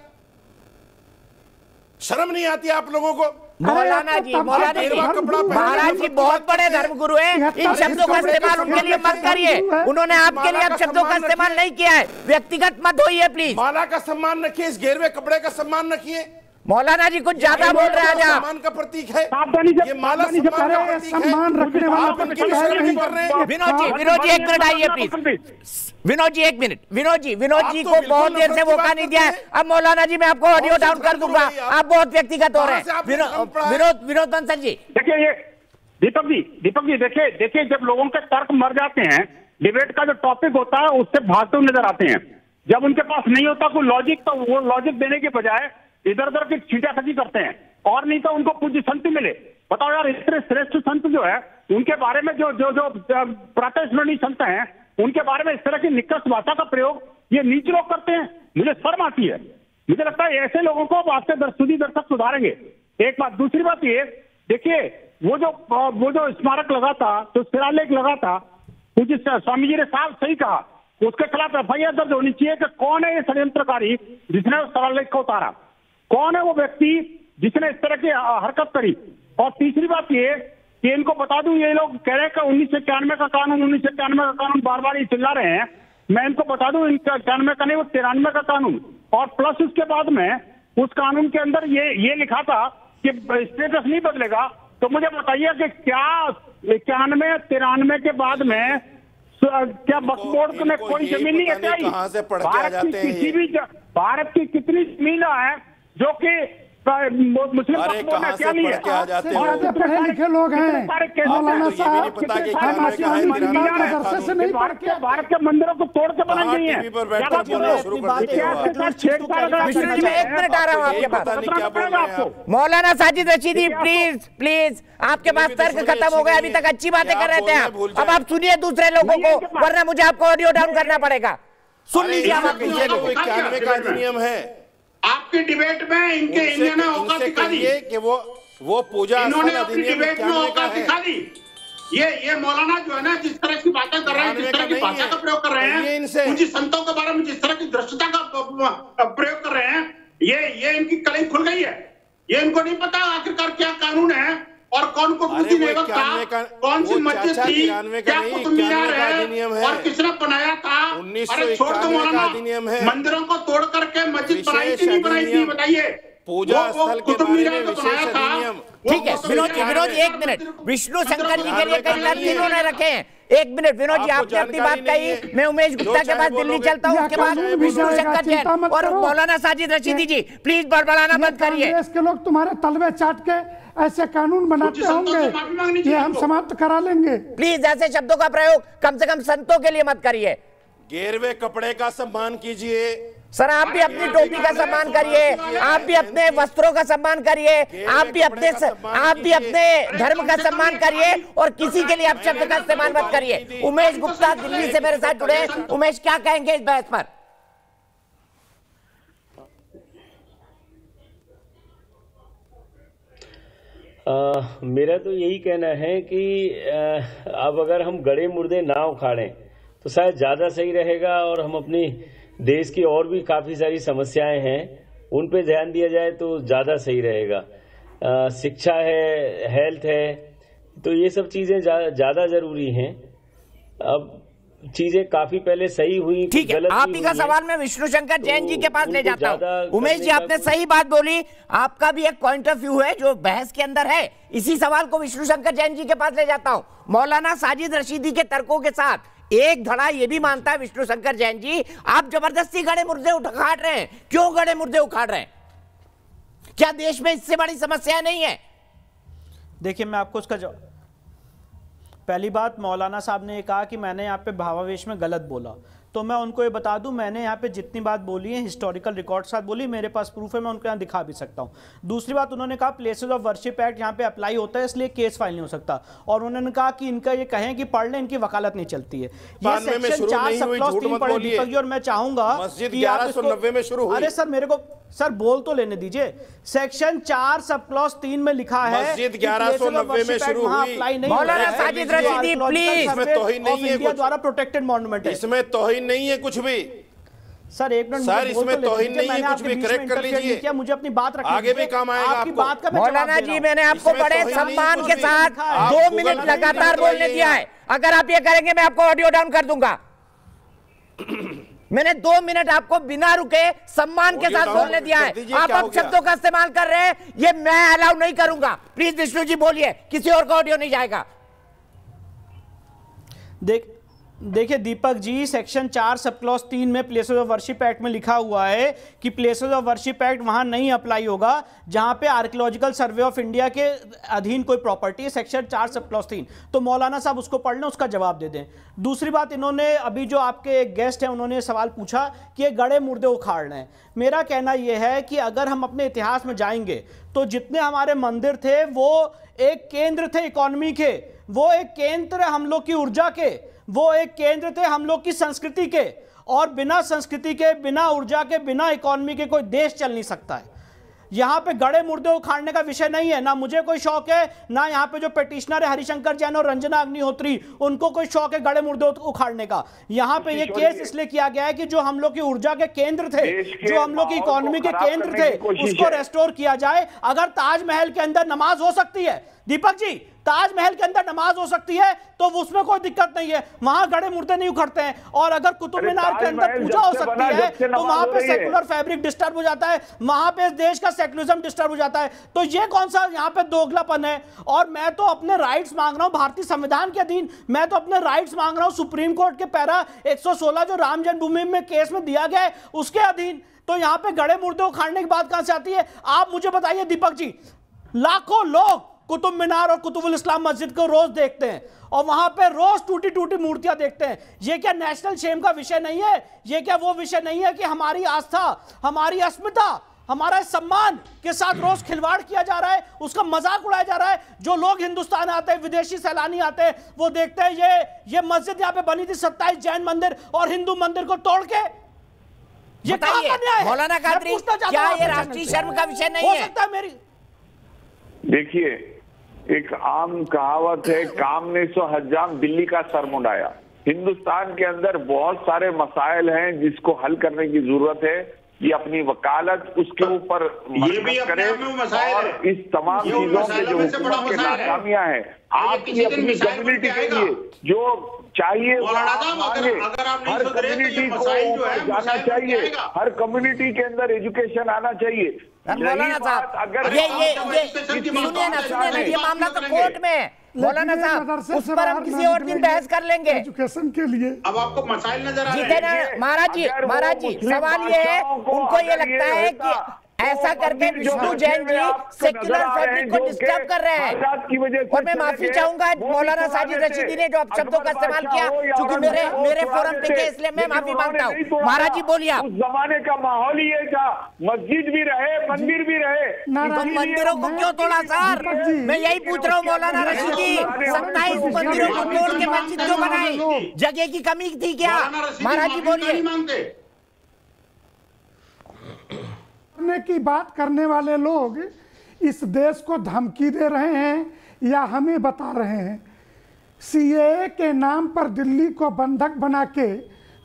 शर्म नहीं आती आप लोगों को? मौलाना जी, महाराज जी बहुत बड़े धर्मगुरु हैं, इन शब्दों का इस्तेमाल उनके लिए मत करिए। उन्होंने आपके लिए अब शब्दों का इस्तेमाल नहीं किया है, व्यक्तिगत मत होइए प्लीज। माला का सम्मान रखिए, इस गेरवे कपड़े का सम्मान रखिए। मौलाना जी कुछ ज्यादा बोल रहे हैं। सम्मान का प्रतीक है ये माला, सम्मान का प्रतीक है। रखने वाला विनोद जी 1 मिनट आइए प्लीज। विनोद जी 1 मिनट। विनोद जी को बहुत देर से मौका नहीं दिया है। अब मौलाना जी मैं आपको ऑडियो डाउन कर दूंगा, आप बहुत व्यक्तिगत हो रहे हैं। विनोद बंसल जी, देखिए ये दीपक जी देखिए जब लोगों के तर्क मर जाते हैं, डिबेट का जो टॉपिक होता है उससे भागते हुए नजर आते हैं। जब उनके पास नहीं होता कोई लॉजिक, तो वो लॉजिक देने के बजाय इधर उधर की छींटाखटी करते हैं। और नहीं तो उनको पूज्य संत मिले। बताओ यार, इतने श्रेष्ठ संत जो है उनके बारे में जो प्रातःस्मरणीय संत हैं उनके बारे में इस तरह की निकृष्ट भाषा का प्रयोग ये नीच लोग करते हैं। मुझे शर्म आती है। मुझे लगता है ऐसे लोगों को आपसे दर्शक सुधारेंगे। एक बात। दूसरी बात ये देखिए, वो जो स्मारक लगा था, जो शिलालेख लगा था, पूज्य स्वामी जी ने साफ सही कहा, उसके खिलाफ एफआईआर दर्ज होनी चाहिए कि कौन है ये षड्यंत्रकारी जिसने उस शिलालेख को उतारा, कौन है वो व्यक्ति जिसने इस तरह की हरकत करी। और तीसरी बात ये कि इनको बता दूं, ये लोग कह रहे हैं कि 1991 का कानून बार बार ये चिल्ला रहे हैं। मैं इनको बता दूं, इनका 91 का नहीं, वो 93 का कानून, और प्लस उसके बाद में उस कानून के अंदर ये लिखा था कि स्टेटस नहीं बदलेगा। तो मुझे बताइए कि क्या 91-93 के बाद में क्या वक्फ बोर्ड ने कोई जमीन नहीं हटाई? भारत की कितनी जमीन है जो कि मुस्लिम अरे कहाँ से पढ़ के आ जाते हो? पढ़े लिखे लोग हैं मौलाना साहब, मदरसे से नहीं पढ़ के भारत के मंदिरों को तोड़ के बनाई गई है। एक मिनट आ रहा हूँ आपके पास। मौलाना साजिद रशीदी प्लीज प्लीज, आपके पास तर्क खत्म हो गया, अभी तक अच्छी बातें कर रहे थे आप, अब आप सुनिए दूसरे लोगों को, वरना मुझे आपको ऑडियो डाउन करना पड़ेगा। सुन लीजिए आप। 91 का अधिनियम है आपकी डिबेट में, इन्होंने औकात दिखा दी कि वो पूजा, इन्होंने अपनी डिबेट में औकात दिखा दी। ये मौलाना जो है ना, जिस तरह की बातें कर रहे हैं, जिस तरह की भाषा का प्रयोग कर रहे हैं, मुझे संतों के बारे में जिस तरह की दृष्टता का प्रयोग कर रहे हैं, ये इनकी कलई खुल गई है। ये इनको नहीं पता आखिरकार क्या कानून है और कौन को किसी नेवक था, कौन सी मस्जिद थी, क्या कुतुब मीनार है और किसने बनाया था। अरे छोड़ दो मौलाना, मंदिरों को तोड़ करके मस्जिद बनाई थी नहीं बनाई थी बताइए। पूजा स्थल के बारे में विशेष अधिनियम। ठीक है विनोद जी एक मिनट, विष्णु शंकर जी के लिए कई तथ्य इन्होंने रखे हैं। एक मिनट विनोद जी, आपने अपनी बात कही, मैं उमेश गुप्ता के पास दिल्ली चलता हूँ, उसके बाद विष्णु शंकर जैन और मौलाना साजिद रशीदी जी, प्लीज बड़बड़ाना बंद करिए। देश के लोग तुम्हारे तलवे चाट के ऐसे कानून बनाते होंगे, ये हम समाप्त करा लेंगे। प्लीज ऐसे शब्दों का प्रयोग कम से कम संतों के लिए मत करिए। गेरवे कपड़े का सम्मान कीजिए। सर आप भी अपनी टोपी का सम्मान करिए, आप भी अपने वस्त्रों का सम्मान करिए, आप भी अपने धर्म का सम्मान करिए और किसी के लिए अपशब्द का इस्तेमाल मत करिए। उमेश गुप्ता दिल्ली से मेरे साथ जुड़े हैं। उमेश क्या कहेंगे इस बहस पर? मेरा तो यही कहना है कि अब अगर हम गड़े मुर्दे ना उखाड़ें तो शायद ज्यादा सही रहेगा और हम अपनी देश की और भी काफी सारी समस्याएं हैं उन पे ध्यान दिया जाए तो ज्यादा सही रहेगा। शिक्षा है, हेल्थ है, तो ये सब चीजें ज्यादा जरूरी हैं। अब चीजें काफी पहले सही हुई, ठीक है, आप ही का सवाल मैं विष्णु शंकर जैन जी के पास ले जाता हूँ। उमेश जी आपने सही बात बोली, आपका भी एक पॉइंट ऑफ व्यू है जो बहस के अंदर है, इसी सवाल को विष्णु शंकर जैन जी के पास ले जाता हूँ। मौलाना साजिद रशीदी के तर्कों के साथ एक धड़ा ये भी मानता है विष्णु शंकर जैन जी, आप जबरदस्ती गड़े मुर्दे उखाड़ रहे हैं। क्यों गड़े मुर्दे उखाड़ रहे हैं? क्या देश में इससे बड़ी समस्या नहीं है? देखिए मैं आपको उसका जवाब, पहली बात मौलाना साहब ने ये कहा कि मैंने यहाँ पे भावावेश में गलत बोला, तो मैं उनको ये बता दूं मैंने यहाँ पे जितनी बात बोली है हिस्टोरिकल रिकॉर्ड साथ बोली, मेरे पास प्रूफ है, मैं उनको यहाँ दिखा भी सकता हूँ। दूसरी बात उन्होंने कहा प्लेसेस ऑफ वर्शिप एक्ट यहाँ पे अप्लाई होता है इसलिए केस फाइल नहीं हो सकता, और उन्होंने कहा कि इनका ये कहें कि पढ़ लें, इनकी वकालत नहीं चलती है। ये सेक्शन 4 सब क्लॉज 3 पढ़े दीपक जी, और मैं चाहूंगा मस्जिद 1190 में शुरू हुई। अरे सर मेरे को सर बोल तो लेने दीजिए। सेक्शन 4 सब क्लॉज 3 में लिखा है मस्जिद 1190 में शुरू हुई। मौलाना साजिद रशीदी प्लीज, इसमें तौहीन नहीं है, द्वारा प्रोटेक्टेड मॉन्यूमेंट है, इसमें तौहीन नहीं है कुछ भी। सर एक मिनट सर इसमें तौहीन नहीं है कुछ भी, करेक्ट कर लीजिए, क्या मुझे अपनी बात रखनी आगे भी काम आएगा आपकी बात का। मौलाना जी मैंने आपको बड़े सम्मान के साथ 2 मिनट लगातार बोलने दिया है, अगर आप ये करेंगे मैं आपको ऑडियो डाउन कर दूंगा। मैंने 2 मिनट आपको बिना रुके सम्मान के साथ बोलने दिया है, आप अब शब्दों का इस्तेमाल कर रहे हैं, ये मैं अलाउ नहीं करूंगा। प्लीज विष्णु जी बोलिए, किसी और का ऑडियो नहीं जाएगा। देखिए Deepak ji, section 4 sub clause 3 में प्लेसेस ऑफ वर्शिप एक्ट में लिखा हुआ है कि प्लेसेस ऑफ वर्शिप एक्ट वहां नहीं अप्लाई होगा जहां पे आर्कियोलॉजिकल सर्वे ऑफ इंडिया के अधीन कोई प्रॉपर्टी है, सेक्शन 4 सब क्लॉज 3। तो मौलाना साहब उसको पढ़ लें, उसका जवाब दे दें। दूसरी बात, इन्होंने अभी जो आपके गेस्ट हैं उन्होंने सवाल पूछा कि ये गड़े मुर्दे उखाड़ रहे हैं। मेरा कहना यह है कि अगर हम अपने इतिहास में जाएंगे तो जितने हमारे मंदिर थे वो एक केंद्र थे इकोनॉमी के, वो एक केंद्र हम लोग की ऊर्जा के, वो एक केंद्र थे हम लोग की संस्कृति के, और बिना संस्कृति के, बिना ऊर्जा के, बिना इकोनॉमी के कोई देश चल नहीं सकता है। यहां पे गड़े मुर्दे उखाड़ने का विषय नहीं है, ना मुझे कोई शौक है, ना यहां पे जो पिटिशनर है हरिशंकर जैन और रंजना अग्निहोत्री उनको कोई शौक है गड़े मुर्दे उखाड़ने का। यहां पे ये केस इसलिए किया गया है कि जो हम लोग की ऊर्जा के केंद्र थे, जो हम लोग की इकोनॉमी के केंद्र थे, उसको रेस्टोर किया जाए। अगर ताजमहल के अंदर नमाज हो सकती है, दीपक जी, ताजमहल के अंदर नमाज हो सकती है तो उसमें कोई दिक्कत नहीं है, वहां गड़े मुर्दे नहीं उखड़ते हैं। और अगर कुतुब मीनार के अंदर पूजा हो सकती है तो वहां पे सेकुलर फैब्रिक डिस्टर्ब हो जाता है, वहां पे देश का सेकुलरिज्म डिस्टर्ब हो जाता है। तो ये कौन सा यहाँ पे दोगलापन है? और मैं तो अपने राइट्स मांग रहा हूँ भारतीय संविधान के अधीन, मैं तो अपने राइट्स मांग रहा हूँ सुप्रीम कोर्ट के पैरा 116 जो राम जन्मभूमि में केस में दिया गया है उसके अधीन। तो यहाँ पे गड़े मुर्दे उखाड़ने की बात कहां से आती है? आप मुझे बताइए दीपक जी, लाखों लोग कुतुब मीनार और कुतुबुल इस्लाम मस्जिद को रोज देखते हैं और वहां पे रोज टूटी टूटी मूर्तियां देखते हैं। ये क्या नेशनल शेम का विषय नहीं है? ये क्या वो विषय नहीं है कि हमारी आस्था, हमारी अस्मिता, हमारा सम्मान के साथ रोज खिलवाड़ किया जा रहा है, उसका मजाक उड़ाया जा रहा है? जो लोग हिंदुस्तान आते हैं, विदेशी सैलानी आते हैं, वो देखते हैं ये मस्जिद यहाँ पे बनी थी 27 जैन मंदिर और हिंदू मंदिर को तोड़ के। ये कहां का न्याय है? मौलाना कादरी, क्या ये राष्ट्रीय शर्म का विषय नहीं है? हो सकता है मेरी। देखिए, एक आम कहावत है, काम ने सो हज्जाम दिल्ली का सर मुंडाया। हिंदुस्तान के अंदर बहुत सारे मसाइल हैं जिसको हल करने की जरूरत है। ये अपनी वकालत उसके ऊपर करे और इस तमाम चीजों के जो हुकूमत के नाकामियां हैं, आपकी अपनी कम्युनिटी के लिए जो चाहिए हर कम्युनिटी को जाना चाहिए, हर कम्युनिटी के अंदर एजुकेशन आना चाहिए। मौलाना साहब, अगर सुनिए ना, ये मामला तो कोर्ट में है मौलाना साहब, उस पर हम किसी और दिन बहस कर लेंगे। एजुकेशन के लिए अब आपको मसाइल नजर आ रहे हैं। महाराज जी सवाल ये है, उनको ये लगता है कि ऐसा करके विष्णु जैन जी सेक्युलर फैब्रिक को डिस्टर्ब कर रहे हैं। और मैं माफी चाहूंगा मौलाना साजिद रशीदी ने जो आप शब्दों का इस्तेमाल किया, क्योंकि मेरे फोरम पे थे, इसलिए मैं माफी मांगता हूँ। महाराज जी बोलिए। उस जमाने का माहौल ही ये था, मस्जिद भी रहे, मंदिर भी रहे। तो मंदिरों को क्यों तोड़ा सर? मैं यही पूछ रहा हूँ मौलाना रशीदी, 27 मंदिरों को तोड़ के मस्जिद क्यों बनाई? जगह की कमी थी क्या? महाराज जी बोलिए। की बात करने वाले लोग इस देश को धमकी दे रहे हैं या हमें बता रहे हैं? सीएए के नाम पर दिल्ली को बंधक बना के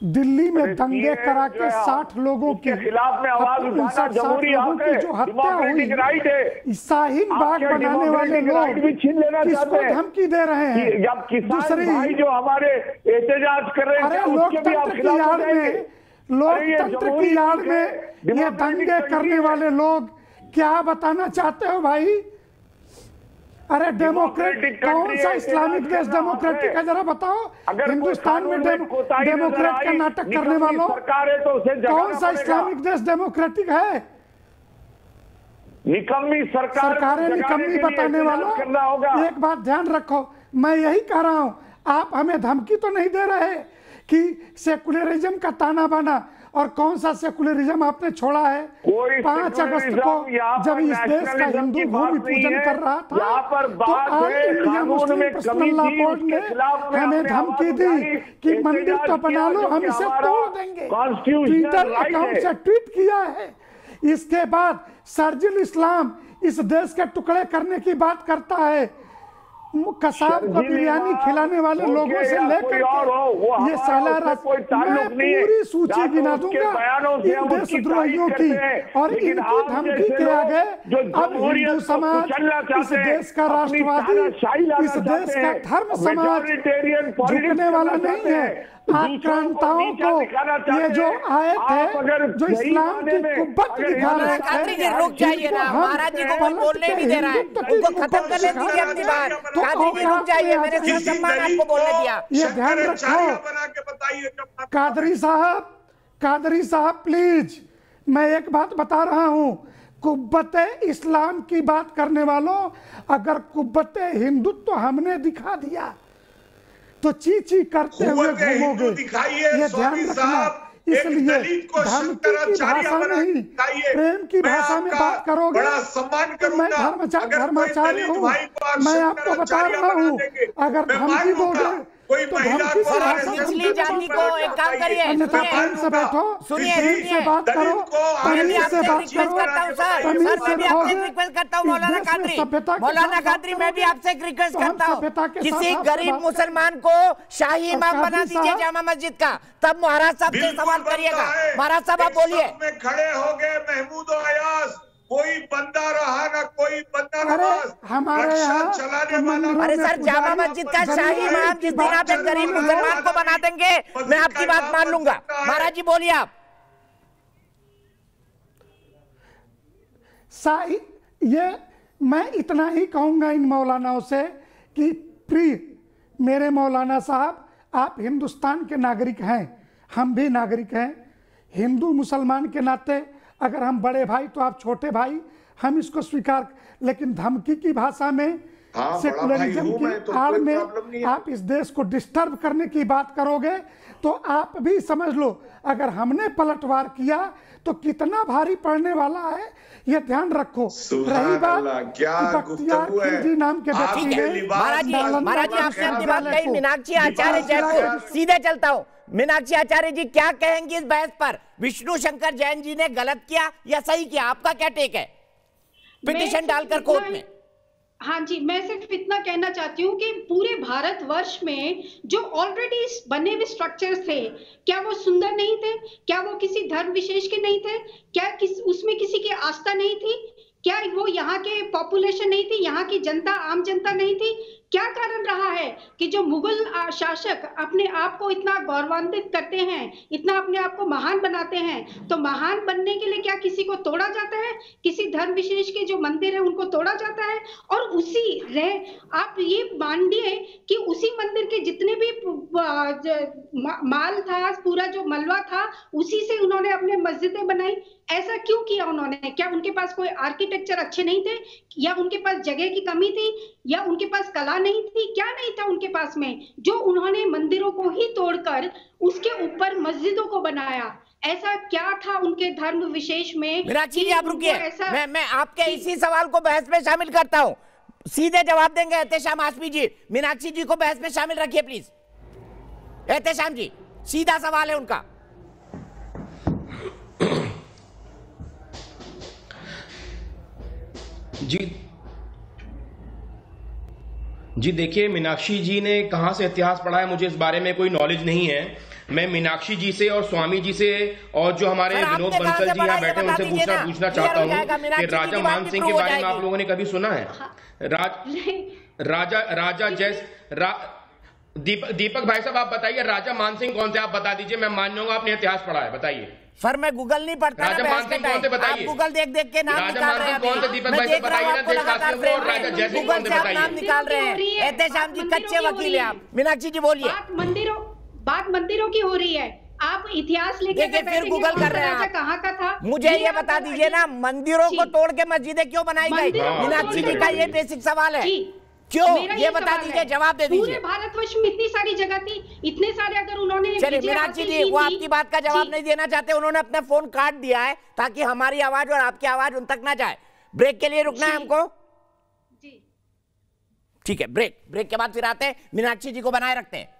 दिल्ली में दंगे करा के 60 लोगों के खिलाफ में आवाज उठाना जमहूरी हक है, जो हत्या हुई, राइट है। शाहीन बाग बनाने वाले लोग किसको धमकी दे रहे हैं? जब किसान भाई जो हमारे एहतजाज कर रहे हैं, लोकतंत्र की याद में, लोकतंत्र की याद में ये दंगे करने वाले लोग क्या बताना चाहते हो भाई? अरे डेमोक्रेटिक कौन सा इस्लामिक देश डेमोक्रेटिक है, जरा बताओ। हिंदुस्तान में डेमोक्रेट का नाटक करने वालों, कौन सा इस्लामिक देश डेमोक्रेटिक है? निकम्मी सरकारें निकम्मी बताने वालों, एक बात ध्यान रखो, मैं यही कह रहा हूं, आप हमें धमकी तो नहीं दे रहे कि सेकुलरिज्म का ताना बाना, और कौन सा सेकुलरिज्म आपने छोड़ा है? 5 अगस्त को जब इस देश का हिंदू भूमि पूजन कर रहा था तो all India Muslim personal law board ने हमें धमकी दी कि मंदिर तो बना लो, हम इसे तोड़ देंगे। ट्विटर अकाउंट से ट्वीट किया है। इसके बाद शर्जील इस्लाम इस देश के टुकड़े करने की बात करता है, कसाब को बिरयानी खिलाने वाले लोगों से लेकर ये साला, मैं पूरी सूची गिना दूंगा इन देशद्रोहियों की, और इनकी धमकी के आगे अब हिंदू समाज, इस देश का राष्ट्रवादी, इस देश का धर्म समाज झुकने वाला नहीं है। आक्रांताओं को ये जो आए थे, जो इस्लाम की कुब्बत दिखा रहे थे, रुक जाइए ना, महाराज जी को बोलने नहीं दे रहा है, उनको खत्म कर लेती है अपनी बात। कादरी जी रुक जाइए, मैंने सिर्फ सम्मान आपको बोलने दिया। ये ध्यान रखो कादरी साहब प्लीज, मैं एक बात बता रहा हूँ, कुब्बते इस्लाम की बात करने वालों, अगर कुब्बते हिंदुत्व हमने दिखा दिया तो ची करते हुए घूमोगे, ये ध्यान रखना। इसलिए धमकी की भाषा नहीं, प्रेम की भाषा में बात करोगे तो मैं धर्माचार्य हूँ, मैं आपको बता रहा हूँ, अगर धमकी दोगे तो धमकी से निचली जाति को एक काम करिए, अन्यथा प्रेम से बैठो, प्रेम से बात करो, तमीज से बात करो, तमीज से रहोगे। मौलाना कादरी, मैं भी आपसे एक रिक्वेस्ट करता हूँ, किसी गरीब मुसलमान को शाही इमाम बना दीजिए जामा मस्जिद का, तब महाराज साहब से सवाल करिएगा। महाराज साहब आप बोलिए। खड़े हो गए महमूद अयाज, कोई बंदा रहा ना कोई बंदा अरे हमारे यहाँ अरे सर, जामा मस्जिद का शाही इमाम जिस दिन आप एक गरीब मुसलमान को बना देंगे, मैं आपकी बात मान लूंगा। महाराज जी बोलिए आप। ये मैं इतना ही कहूंगा इन मौलानाओं से कि प्रिय मेरे मौलाना साहब, आप हिंदुस्तान के नागरिक हैं, हम भी नागरिक हैं। हिंदू मुसलमान के नाते अगर हम बड़े भाई तो आप छोटे भाई, हम इसको स्वीकार, लेकिन धमकी की भाषा में, सेकुलरिज्म की आड़ में आप इस देश को डिस्टर्ब करने की बात करोगे तो आप भी समझ लो, अगर हमने पलटवार किया तो कितना भारी पड़ने वाला है, ये ध्यान रखो। रही बात बख्तियार खिलजी नाम के व्यक्ति ने, महाराज जी आपने अपनी बात कही। मीनाक्षी आचार्य जयपुर, सीधे चलता हूँ। मीनाक्षी आचार्य जी क्या कहेंगी इस बहस पर? विष्णु शंकर जैन जी ने गलत किया या सही किया, आपका क्या टेक है पिटीशन डालकर कोर्ट में? हाँ जी, मैं सिर्फ इतना कहना चाहती हूँ कि पूरे भारतवर्ष में जो ऑलरेडी बने हुए स्ट्रक्चर्स थे, क्या वो सुंदर नहीं थे? क्या वो किसी धर्म विशेष के नहीं थे? क्या उसमें किसी की आस्था नहीं थी? क्या वो यहाँ के पॉपुलेशन नहीं थी? यहाँ की जनता, आम जनता नहीं थी? क्या कारण रहा है कि जो मुगल शासक अपने आप को इतना गौरवान्वित करते हैं, इतना अपने आप को महान बनाते हैं, तो महान बनने के लिए क्या किसी को तोड़ा जाता है? किसी धर्म विशेष के जो मंदिर है उनको तोड़ा जाता है? और उसी आप ये मानिए कि उसी मंदिर के जितने भी माल था, पूरा जो मलबा था, उसी से उन्होंने अपने मस्जिदें बनाई। ऐसा क्यों किया उन्होंने? क्या उनके पास कोई आर्किटेक्चर अच्छे नहीं थे, या उनके पास जगह की कमी थी, या उनके पास कला नहीं थी? क्या नहीं था उनके पास में जो उन्होंने मंदिरों को ही तोड़कर उसके ऊपर मस्जिदों को बनाया? ऐसा क्या था उनके धर्म विशेष में? मीनाक्षी जी आप रुकिए, मैं आपके इसी सवाल को बहस में शामिल करता हूं। सीधे जवाब देंगे एहतेशाम हाशमी जी। मीनाक्षी जी को बहस में शामिल रखिए प्लीज। एहतेशाम जी, सीधा सवाल है उनका। जी देखिए, मीनाक्षी जी ने कहां से इतिहास पढ़ा है मुझे इस बारे में कोई नॉलेज नहीं है। मैं मीनाक्षी जी से और स्वामी जी से और जो हमारे विनोद बंसल जी यहाँ बैठे उनसे पूछना चाहता हूँ कि राजा मान सिंह के बारे में आप लोगों ने कभी सुना है? राजा दीपक भाई साहब आप बताइए, राजा मान सिंह कौन थे? आप बता दीजिए, मैं मान जाऊंगा आपने इतिहास पढ़ा है, बताइए। सर मैं गूगल नहीं पढ़ता, राजा मान सिंह कौन थे बताइए? आप गूगल देख देख के नाम निकाल रहे हैं। कौन थे दीपक भाई साहब बताइए ना, देशवासियों को। और राजा जयसिंह कौन थे बताइए? नाम निकाल रहे हैं। एहतेशाम जी कच्चे वकील हैं आप। मीनाक्षी जी बोलिए। बात मंदिरों की हो रही है, आप इतिहास लेके फिर गूगल कर रहे हैं। कहाँ का था मुझे ये बता दीजिए ना, मंदिरों को तोड़ के मस्जिदें क्यों बनाई गई? मीनाक्षी जी का ये बेसिक सवाल है, क्यों? ये बता दीजिए, जवाब दे दीजिए। पूरे भारतवर्ष में इतनी सारी जगह थी, इतने सारे, अगर उन्होंने चलिए मीनाक्षी जी वो आपकी बात का जवाब नहीं देना चाहते, उन्होंने अपना फोन काट दिया है ताकि हमारी आवाज और आपकी आवाज उन तक ना जाए। ब्रेक के लिए रुकना है हमको जी, ठीक है। ब्रेक के बाद फिर आते हैं, मीनाक्षी जी को बनाए रखते हैं।